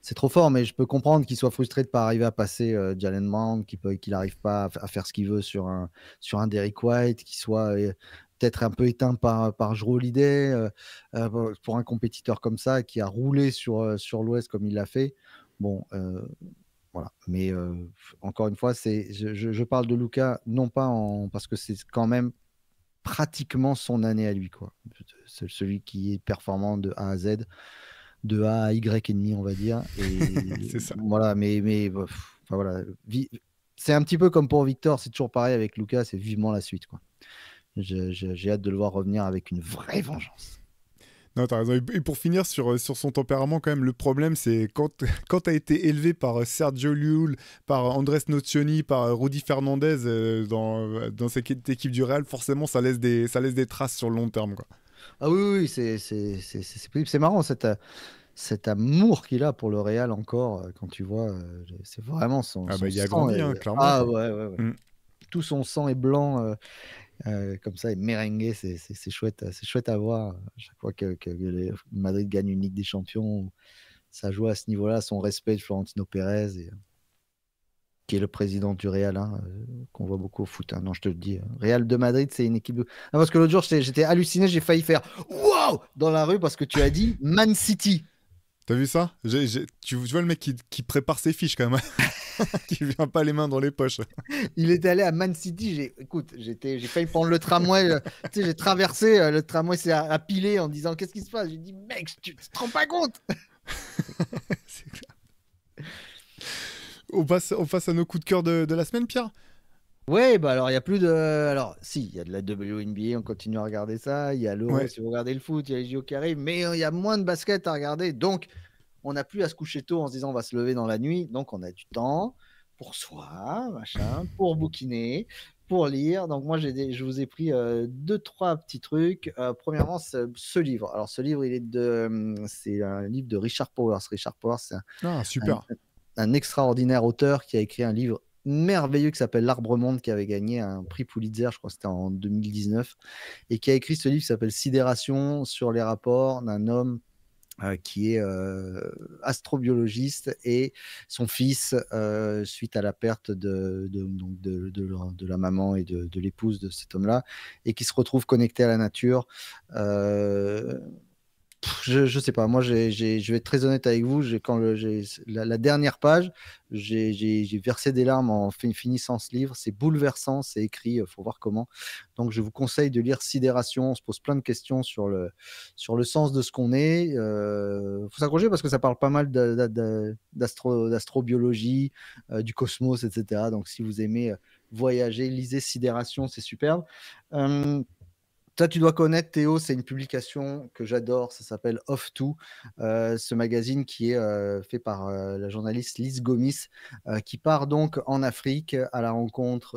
C'est trop fort, mais je peux comprendre qu'il soit frustré de ne pas arriver à passer Jalen Brown, qu'il n'arrive pas à faire ce qu'il veut sur un Derrick White, qu'il soit peut-être un peu éteint par Jrue Holiday, pour un compétiteur comme ça qui a roulé sur l'Ouest comme il l'a fait. Bon, voilà. Mais encore une fois, je parle de Luka non pas parce que c'est quand même pratiquement son année à lui, quoi. C'est celui qui est performant de A à Z, de A à Y et demi, on va dire. Et C'est ça. voilà, mais enfin, voilà. C'est un petit peu comme pour Victor, c'est toujours pareil avec Lucas, c'est vivement la suite, quoi. J'ai hâte de le voir revenir avec une vraie vengeance. Non, t'as raison. Et pour finir sur son tempérament, quand même, le problème, c'est quand t'as été élevé par Sergio Llull, par Andrés Nocioni, par Rudy Fernandez dans cette équipe du Real, forcément, ça laisse des traces sur le long terme, quoi. Ah oui, oui, c'est marrant cet amour qu'il a pour le Real encore, quand tu vois, c'est vraiment Ah bah, son il a sang. grandi, hein, clairement, Ah quoi. ouais, ouais, ouais. Mm. Tout son sang est blanc, comme ça, et merengue, c'est chouette à voir. À chaque fois que Madrid gagne une Ligue des Champions, ça joue à ce niveau-là, son respect de Florentino Pérez, qui est le président du Real, hein, qu'on voit beaucoup au foot, hein. Non, je te le dis, Real de Madrid, c'est une équipe. Ah, parce que l'autre jour, j'étais halluciné, j'ai failli faire wow dans la rue parce que tu as dit Man City. T'as vu ça? Tu vois le mec qui prépare ses fiches, quand même, qui vient pas les mains dans les poches. Il était allé à Man City. Écoute, j'ai failli prendre le tramway. Tu sais, j'ai traversé, le tramway s'est à piler en disant qu'est-ce qui se passe. J'ai dit mec, tu te rends pas compte. C'est clair. On passe à nos coups de cœur de la semaine, Pierre? Ouais, bah alors il y a plus de. Alors, si, il y a de la WNBA, on continue à regarder ça. Il y a l'Euro Ouais. si vous regardez le foot, il y a les JO qui arrivent, mais il y a moins de basket à regarder. Donc, on n'a plus à se coucher tôt en se disant on va se lever dans la nuit. Donc, on a du temps pour soi, machin, pour bouquiner, pour lire. Donc, moi, je vous ai pris 2, 3 petits trucs. Premièrement, ce livre. Alors, ce livre, c'est un livre de Richard Powers. Richard Powers, c'est Ah, un, super. un extraordinaire auteur qui a écrit un livre merveilleux qui s'appelle L'Arbre-Monde, qui avait gagné un prix Pulitzer, je crois que c'était en 2019, et qui a écrit ce livre qui s'appelle Sidération, sur les rapports d'un homme qui est astrobiologiste, et son fils, suite à la perte de la maman et de l'épouse de cet homme-là, et qui se retrouve connecté à la nature, Je sais pas. Moi, je vais être très honnête avec vous. La dernière page, j'ai versé des larmes en finissant ce livre. C'est bouleversant, c'est écrit, faut voir comment. Donc, je vous conseille de lire Sidération. On se pose plein de questions sur le sens de ce qu'on est. Faut s'accrocher parce que ça parle pas mal d'astrobiologie, du cosmos, etc. Donc, si vous aimez voyager, lisez Sidération, c'est superbe. Toi, tu dois connaître, Théo, c'est une publication que j'adore, ça s'appelle Off2, ce magazine qui est fait par la journaliste Lise Gomis, qui part donc en Afrique à la rencontre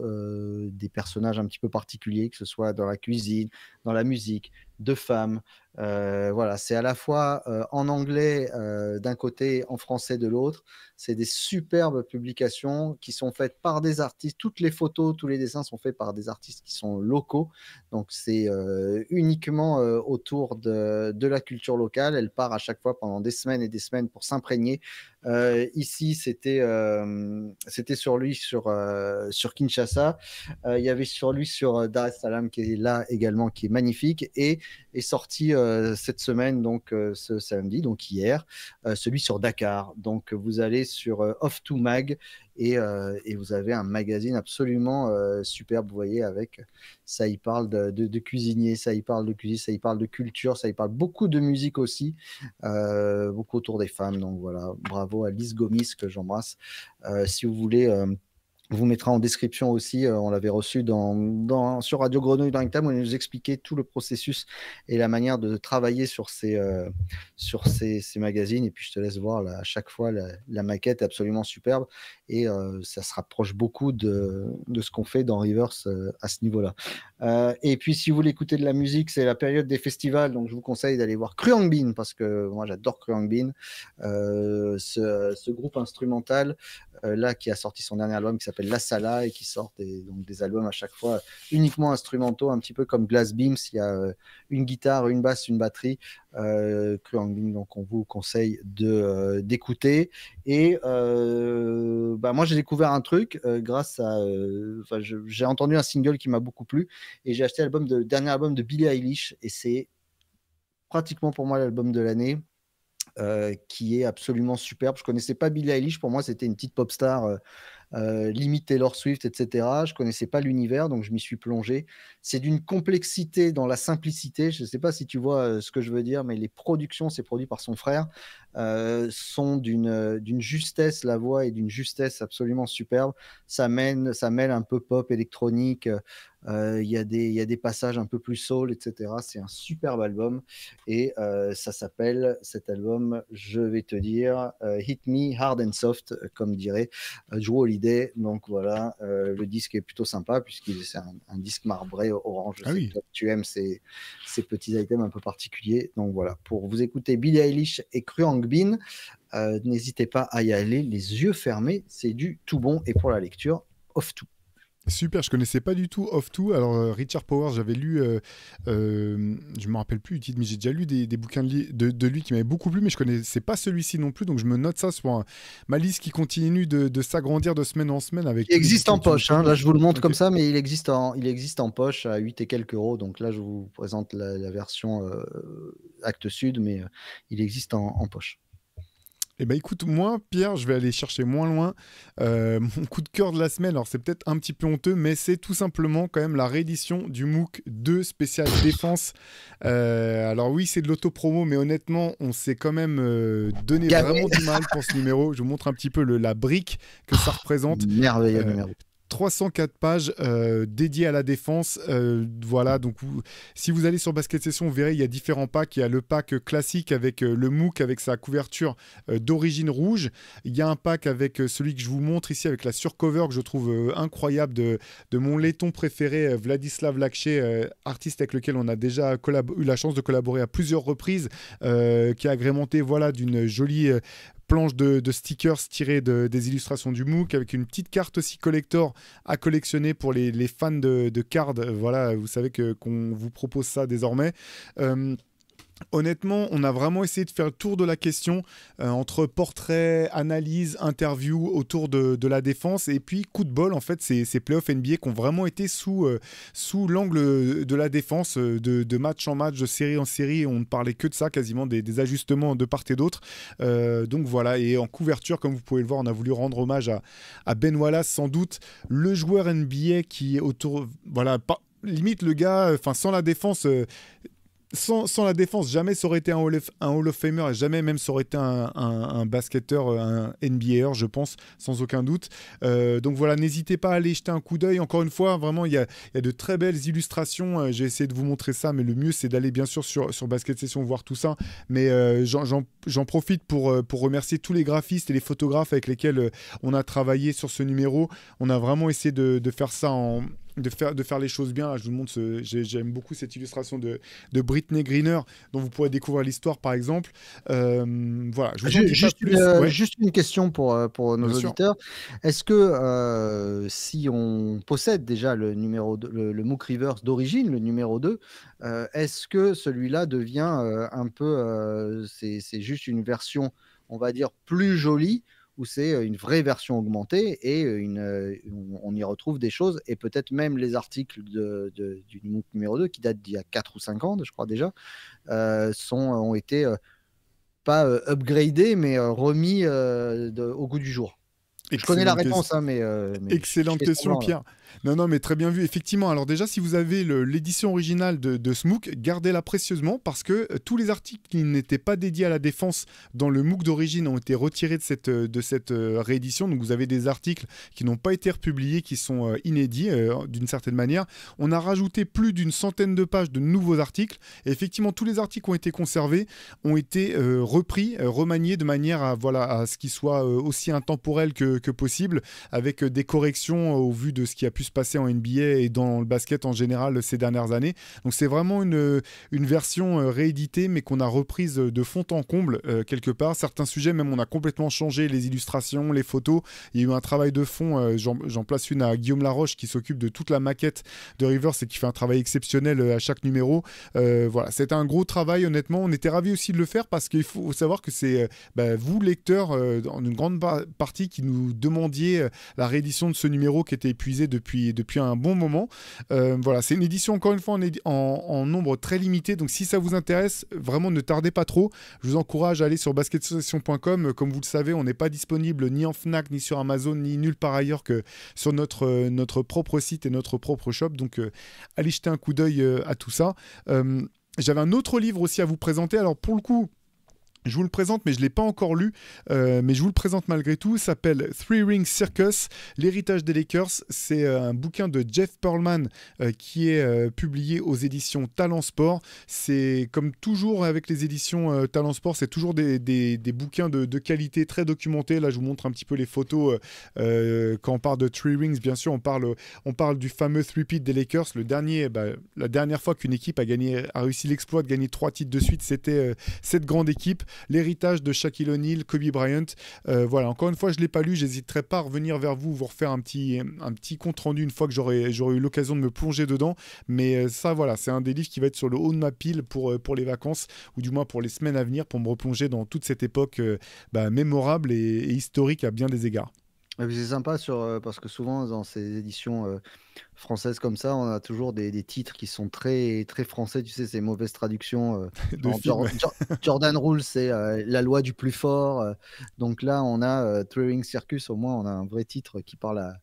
des personnages un petit peu particuliers, que ce soit dans la cuisine, dans la musique, de femmes. Voilà, c'est à la fois en anglais d'un côté, en français de l'autre. C'est des superbes publications qui sont faites par des artistes. Toutes les photos, tous les dessins sont faits par des artistes qui sont locaux. Donc, c'est uniquement autour de la culture locale. Elle part à chaque fois pendant des semaines et des semaines pour s'imprégner. Ici, c'était sur lui, sur Kinshasa. Il y avait sur lui, sur Dar es Salaam, qui est là également, qui est magnifique. Et est sorti cette semaine, donc ce samedi, donc hier, celui sur Dakar. Donc, vous allez sur Off2 Mag et vous avez un magazine absolument superbe, vous voyez, avec ça y parle de cuisinier, ça y parle de cuisine, ça y parle de culture, ça y parle beaucoup de musique aussi, beaucoup autour des femmes. Donc voilà, bravo à Lise Gomis que j'embrasse. Si vous voulez, on vous mettra en description aussi, on l'avait reçu sur Radio Grenouille dans Time, où il nous expliquait tout le processus et la manière de travailler sur ces magazines. Et puis je te laisse voir là, à chaque fois, la maquette est absolument superbe et ça se rapproche beaucoup de ce qu'on fait dans Rivers à ce niveau-là. Et puis si vous voulez écouter de la musique, c'est la période des festivals, donc je vous conseille d'aller voir Kruang Bin, parce que moi j'adore Kruang Bin, ce groupe instrumental là qui a sorti son dernier album qui s'appelle La Sala et qui sort donc des albums à chaque fois uniquement instrumentaux, un petit peu comme Glass Beams. Il y a une guitare, une basse, une batterie. Kruang Bin, donc on vous conseille d'écouter. Et moi j'ai découvert un truc grâce à j'ai entendu un single qui m'a beaucoup plu et j'ai acheté le dernier album de Billie Eilish et c'est pratiquement pour moi l'album de l'année. Qui est absolument superbe. Je connaissais pas Billie Eilish, pour moi c'était une petite pop star limite Taylor Swift, etc. Je connaissais pas l'univers, donc je m'y suis plongé. C'est d'une complexité dans la simplicité. Je ne sais pas si tu vois ce que je veux dire, mais les productions, c'est produit par son frère, sont d'une justesse, la voix est d'une justesse absolument superbe. Ça mêle un peu pop électronique. Il y a des passages un peu plus soul, etc. C'est un superbe album et ça s'appelle, cet album, je vais te dire, Hit Me Hard and Soft, comme dirait Drew Holiday. Donc voilà, le disque est plutôt sympa puisqu'il c'est un disque marbré orange. Je sais que toi, tu aimes ces petits items un peu particuliers. Donc voilà, pour vous écouter Billie Eilish et Kruang Bin, n'hésitez pas à y aller les yeux fermés, c'est du tout bon. Et pour la lecture, Off2. Super, je connaissais pas du tout Off2. Alors Richard Powers, j'avais lu, je me rappelle plus du titre, mais j'ai déjà lu des bouquins de lui qui m'avaient beaucoup plu, mais je connaissais pas celui-ci non plus, donc je me note ça sur ma liste qui continue de s'agrandir de semaine en semaine. Avec il existe en poche, hein. Là je vous le montre okay. comme ça, mais il existe en poche à 8 et quelques euros, donc là je vous présente la version Actes Sud, mais il existe en poche. Eh ben écoute, moi, Pierre, je vais aller chercher moins loin. Mon coup de cœur de la semaine, alors c'est peut-être un petit peu honteux, mais c'est tout simplement quand même la réédition du MOOC 2 spécial défense. Alors oui, c'est de l'auto-promo, mais honnêtement, on s'est quand même donné vraiment du mal pour ce numéro. Je vous montre un petit peu la brique que ça représente. Merveilleux numéro. 304 pages dédiées à la défense. Voilà, donc si vous allez sur Basket Session, vous verrez, il y a différents packs. Il y a le pack classique avec le MOOC avec sa couverture d'origine rouge. Il y a un pack avec celui que je vous montre ici avec la surcover que je trouve incroyable de mon laiton préféré, Vladislav Lakché, artiste avec lequel on a déjà eu la chance de collaborer à plusieurs reprises, qui est agrémenté voilà, d'une jolie planche de stickers tirés des illustrations du MOOC avec une petite carte aussi collector à collectionner pour les fans de cards. Voilà, vous savez qu'on vous propose ça désormais. Honnêtement, on a vraiment essayé de faire le tour de la question entre portrait, analyse, interview autour de la défense et puis coup de bol en fait ces playoffs NBA qui ont vraiment été sous l'angle de la défense, de match en match, de série en série. On ne parlait que de ça, quasiment des ajustements de part et d'autre. Donc voilà, et en couverture, comme vous pouvez le voir, on a voulu rendre hommage à Ben Wallace, sans doute le joueur NBA qui est autour, voilà, limite le gars, enfin sans la défense. Sans la défense, jamais ça aurait été un Hall of Famer, et jamais même ça aurait été un basketteur, un NBAer, je pense, sans aucun doute. Donc voilà, n'hésitez pas à aller jeter un coup d'œil. Encore une fois, vraiment, il y a de très belles illustrations. J'ai essayé de vous montrer ça, mais le mieux, c'est d'aller bien sûr sur Basket Session voir tout ça. Mais j'en profite pour remercier tous les graphistes et les photographes avec lesquels on a travaillé sur ce numéro. On a vraiment essayé de faire ça de faire les choses bien. Là, je vous montre, j'aime beaucoup cette illustration de Brittney Griner, dont vous pourrez découvrir l'histoire, par exemple. Voilà, je vous en dis pas plus. Juste une question pour nos Bien sûr. auditeurs. Est-ce que si on possède déjà le numéro 2, le MOOC Rivers d'origine, le numéro 2, est-ce que celui-là devient un peu, c'est juste une version, on va dire, plus jolie, où c'est une vraie version augmentée et on y retrouve des choses et peut-être même les articles du MOOC numéro 2 qui datent d'il y a 4 ou 5 ans, je crois déjà, ont été pas upgradés, mais remis au goût du jour. Je connais la réponse, hein, mais Excellente question, semblant, Pierre. Non, mais très bien vu. Effectivement, alors déjà, si vous avez l'édition originale de ce MOOC, gardez-la précieusement parce que tous les articles qui n'étaient pas dédiés à la défense dans le MOOC d'origine ont été retirés de cette réédition. Donc, vous avez des articles qui n'ont pas été republiés, qui sont inédits d'une certaine manière. On a rajouté plus d'une centaine de pages de nouveaux articles. Et effectivement, tous les articles ont été conservés, ont été repris, remaniés de manière à ce qu'ils soient aussi intemporels que possible, avec des corrections au vu de ce qui a pu se passer en NBA et dans le basket en général ces dernières années. Donc c'est vraiment une version rééditée mais qu'on a reprise de fond en comble quelque part. Certains sujets même on a complètement changé les illustrations, les photos. Il y a eu un travail de fond, j'en place une à Guillaume Laroche qui s'occupe de toute la maquette de Rivers et qui fait un travail exceptionnel à chaque numéro. Voilà, c'était un gros travail honnêtement. On était ravis aussi de le faire parce qu'il faut savoir que c'est vous lecteurs en une grande partie qui nous demandiez la réédition de ce numéro qui était épuisé depuis un bon moment. Voilà, c'est une édition encore une fois en nombre très limité, donc si ça vous intéresse, vraiment ne tardez pas trop. Je vous encourage à aller sur basketsession.com. Comme vous le savez, on n'est pas disponible ni en Fnac, ni sur Amazon, ni nulle part ailleurs que sur notre propre site et notre propre shop. Donc allez jeter un coup d'œil à tout ça. J'avais un autre livre aussi à vous présenter. Alors pour le coup, je vous le présente, mais je ne l'ai pas encore lu, mais je vous le présente malgré tout. Il s'appelle Three Ring Circus, l'héritage des Lakers. C'est un bouquin de Jeff Pearlman qui est publié aux éditions Talent Sport. C'est comme toujours avec les éditions Talent Sport, c'est toujours des bouquins de qualité très documentés. Là, je vous montre un petit peu les photos. Quand on parle de Three Rings, bien sûr, on parle du fameux three-peat des Lakers. La dernière fois qu'une équipe a réussi l'exploit de gagner 3 titres de suite, c'était cette grande équipe. L'héritage de Shaquille O'Neal, Kobe Bryant. Voilà, encore une fois, je ne l'ai pas lu, j'hésiterai pas à revenir vers vous refaire un petit compte rendu une fois que j'aurai eu l'occasion de me plonger dedans. Mais ça, voilà, c'est un des livres qui va être sur le haut de ma pile pour les vacances, ou du moins pour les semaines à venir, pour me replonger dans toute cette époque mémorable et historique à bien des égards. C'est sympa parce que souvent dans ces éditions françaises comme ça, on a toujours des titres qui sont très, très français. Tu sais, ces mauvaises traductions. Jordan Rule, c'est la loi du plus fort. Donc là, on a Three Ring Circus. Au moins, on a un vrai titre qui parle à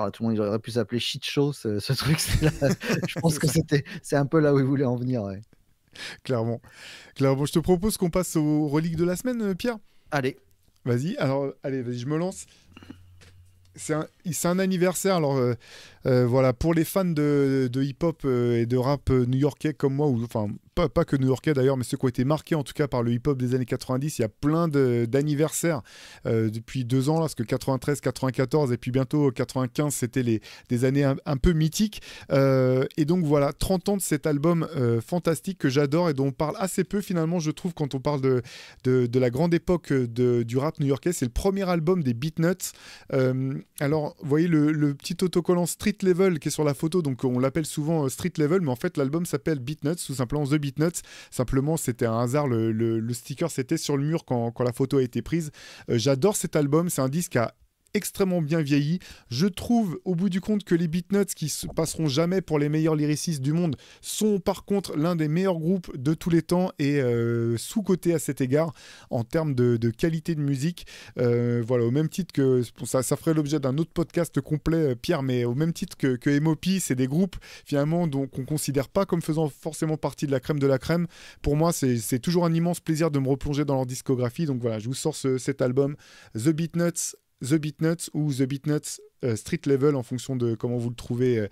tout le monde. Il aurait pu s'appeler Shit Show, ce truc. Je pense que c'est un peu là où il voulait en venir. Ouais. Clairement. Je te propose qu'on passe aux reliques de la semaine, Pierre. Allez. Vas-y, je me lance. C'est un anniversaire, alors voilà, pour les fans de hip-hop et de rap new-yorkais comme moi, ou enfin pas que new-yorkais d'ailleurs, mais ceux qui ont été marqués en tout cas par le hip-hop des années 90, il y a plein d'anniversaires depuis 2 ans, là, parce que 93, 94 et puis bientôt 95, c'était des années un peu mythiques. Et donc voilà, 30 ans de cet album fantastique que j'adore et dont on parle assez peu finalement, je trouve, quand on parle de la grande époque du rap new-yorkais. C'est le premier album des Beatnuts. Alors, vous voyez le petit autocollant Street Level qui est sur la photo, donc on l'appelle souvent Street Level, mais en fait l'album s'appelle Beatnuts, tout simplement The Beatnuts. Simplement, c'était un hasard. Le sticker, c'était sur le mur quand la photo a été prise. J'adore cet album. C'est un disque à extrêmement bien vieilli. Je trouve au bout du compte que les Beatnuts, qui se passeront jamais pour les meilleurs lyricistes du monde, sont par contre l'un des meilleurs groupes de tous les temps et sous-cotés à cet égard en termes de qualité de musique. Voilà, au même titre que ça ferait l'objet d'un autre podcast complet, Pierre, mais au même titre que M.O.P., c'est des groupes finalement qu'on considère pas comme faisant forcément partie de la crème. Pour moi, c'est toujours un immense plaisir de me replonger dans leur discographie. Donc voilà, je vous sors cet album, The Beatnuts ou The Beatnuts Street Level en fonction de comment vous le trouvez,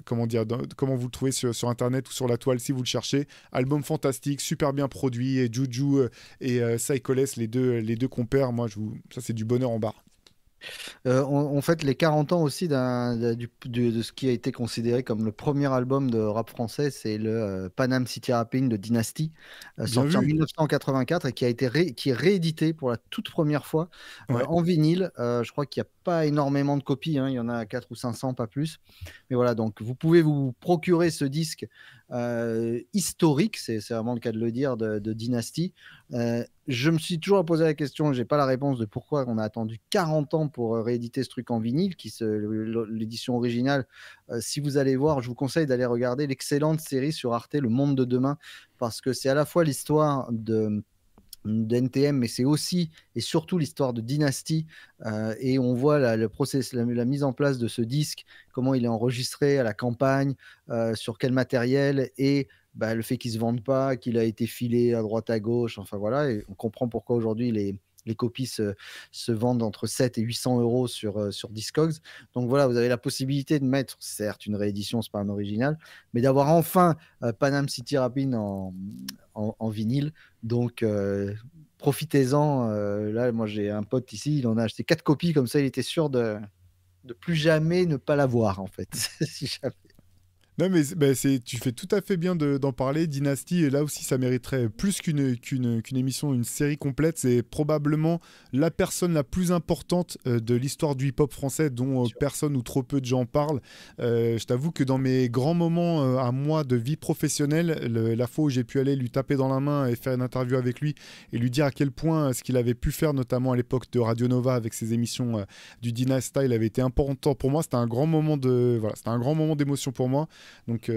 comment vous le trouvez sur internet ou sur la toile si vous le cherchez. Album fantastique, super bien produit, et Juju et Psycholes, les deux compères, ça c'est du bonheur en barre. On fête les 40 ans aussi de ce qui a été considéré comme le premier album de rap français, c'est le Panam City Rapping de Dynasty, sorti en 1984 et qui est réédité pour la toute première fois en vinyle. Je crois qu'il n'y a pas énormément de copies, hein, il y en a 400 ou 500, pas plus. Mais voilà, donc vous pouvez vous procurer ce disque historique, c'est vraiment le cas de le dire, de Dynasty. Je me suis toujours posé la question, je n'ai pas la réponse de pourquoi on a attendu 40 ans pour rééditer ce truc en vinyle, l'édition originale. Si vous allez voir, je vous conseille d'aller regarder l'excellente série sur Arte, Le Monde de Demain, parce que c'est à la fois l'histoire d'NTM, mais c'est aussi et surtout l'histoire de Dynasty, et on voit le process, la mise en place de ce disque, comment il est enregistré à la campagne, sur quel matériel, et le fait qu'il ne se vende pas, qu'il a été filé à droite à gauche, enfin voilà, et on comprend pourquoi aujourd'hui les copies se vendent entre 7 et 800 euros sur Discogs. Donc voilà, vous avez la possibilité de mettre, certes une réédition, c'est pas un original, mais d'avoir enfin Panam City Rapping en vinyle. Donc profitez-en. Là, moi j'ai un pote ici, il en a acheté 4 copies, comme ça il était sûr de plus jamais ne pas l'avoir en fait. Si jamais. Non, mais tu fais tout à fait bien d'en parler. Dynasty, et là aussi, ça mériterait plus qu'une émission, une série complète. C'est probablement la personne la plus importante de l'histoire du hip-hop français, dont personne ou trop peu de gens parlent. Je t'avoue que dans mes grands moments à moi de vie professionnelle, la fois où j'ai pu aller lui taper dans la main et faire une interview avec lui et lui dire à quel point ce qu'il avait pu faire, notamment à l'époque de Radio Nova avec ses émissions du Dynasty, il avait été important pour moi. C'était un grand moment d'émotion pour moi. Donc,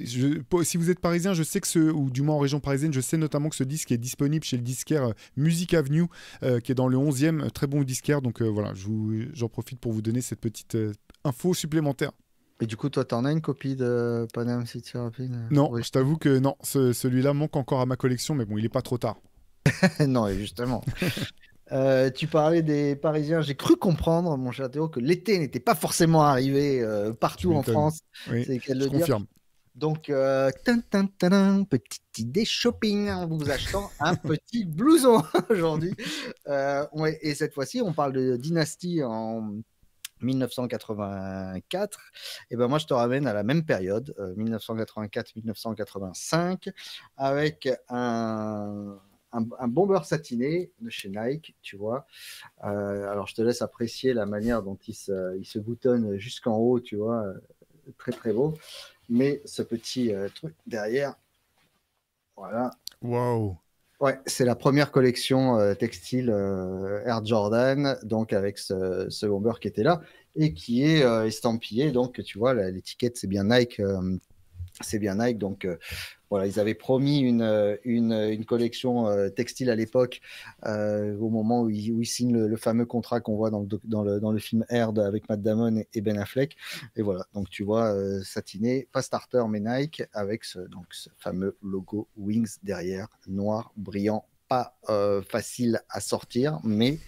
si vous êtes parisien, je sais ou du moins en région parisienne, je sais notamment que ce disque est disponible chez le disquaire Music Avenue, qui est dans le 11e, très bon disquaire. Donc voilà, j'en profite pour vous donner cette petite info supplémentaire. Et du coup, toi, t'en as une copie de Panam City Rapping? Non, je t'avoue que non, celui-là manque encore à ma collection, mais bon, il n'est pas trop tard. Non, et justement. Tu parlais des Parisiens. J'ai cru comprendre, mon cher Théo, que l'été n'était pas forcément arrivé partout en France. Oui, je confirme. Donc, petite idée shopping en vous achetant un petit blouson aujourd'hui. Et cette fois-ci, on parle de Dynasty en 1984. Et ben moi, je te ramène à la même période, 1984-1985, avec un bomber satiné de chez Nike, tu vois. Alors, je te laisse apprécier la manière dont il se boutonne jusqu'en haut, tu vois. Très, très beau. Mais ce petit truc derrière, voilà. Waouh! Ouais, c'est la première collection textile Air Jordan, donc avec ce bomber qui était là et qui est estampillé. Donc, tu vois, l'étiquette, c'est bien Nike. Donc voilà, ils avaient promis une collection textile à l'époque, au moment où ils signent le fameux contrat qu'on voit dans le film Air avec Matt Damon et Ben Affleck. Et voilà, donc tu vois, satiné, pas starter mais Nike, avec ce fameux logo Wings derrière, noir, brillant, pas facile à sortir, mais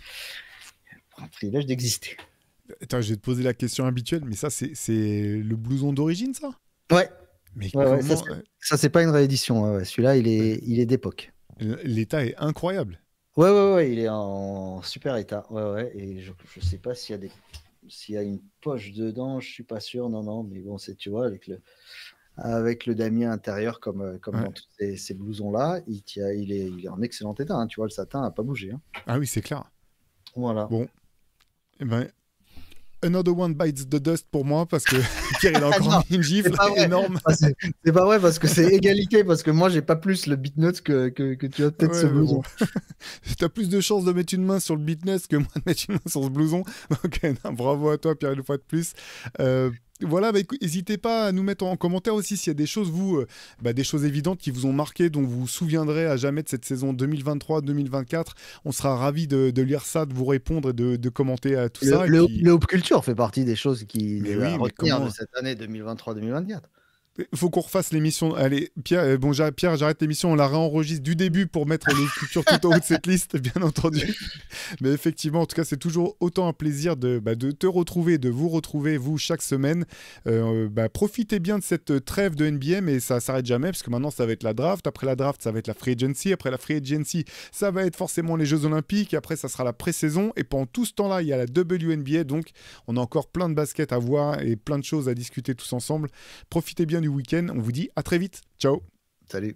un privilège d'exister. Attends, je vais te poser la question habituelle, mais ça, c'est le blouson d'origine, ça? Ouais. Mais comment... ça c'est pas une réédition. Ouais. Celui-là, il est d'époque. L'état est incroyable. Ouais, il est en super état. Ouais. Et je sais pas s'il y a une poche dedans, je suis pas sûr. Non, mais bon, tu vois, avec le damier intérieur comme dans tous ces blousons-là, il est en excellent état. Hein. Tu vois, le satin n'a pas bougé. Hein. Ah oui, c'est clair. Voilà. Bon. Eh ben, Another one bites the dust pour moi parce que Pierre il a encore Non, mis une gifle énorme. C'est pas vrai parce que c'est égalité parce que moi j'ai pas plus le beatnuts que tu as peut-être Ouais, ce mais blouson. bon. T'as plus de chances de mettre une main sur le beatnuts que moi de mettre une main sur ce blouson. Donc bravo à toi Pierre une fois de plus. Voilà, bah, n'hésitez pas à nous mettre en commentaire aussi s'il y a des choses, des choses évidentes qui vous ont marqué, dont vous vous souviendrez à jamais de cette saison 2023-2024. On sera ravis de lire ça, de vous répondre et de commenter à tout ça. Le Hoop Culture fait partie des choses Mais à oui, retenir comment... de cette année 2023-2024. Il faut qu'on refasse l'émission. Allez, Pierre, Pierre, j'arrête l'émission, on la réenregistre du début pour mettre les cultures tout en haut de cette liste, bien entendu. Mais effectivement, en tout cas, c'est toujours autant un plaisir de te retrouver, de vous retrouver, vous, chaque semaine. Profitez bien de cette trêve de NBA, mais ça ne s'arrête jamais, parce que maintenant, ça va être la draft. Après la draft, ça va être la free agency. Après la free agency, ça va être forcément les Jeux Olympiques. Et après, ça sera la pré-saison. Et pendant tout ce temps-là, il y a la WNBA. Donc, on a encore plein de baskets à voir et plein de choses à discuter tous ensemble. Profitez bien du week-end. On vous dit à très vite. Ciao. Salut.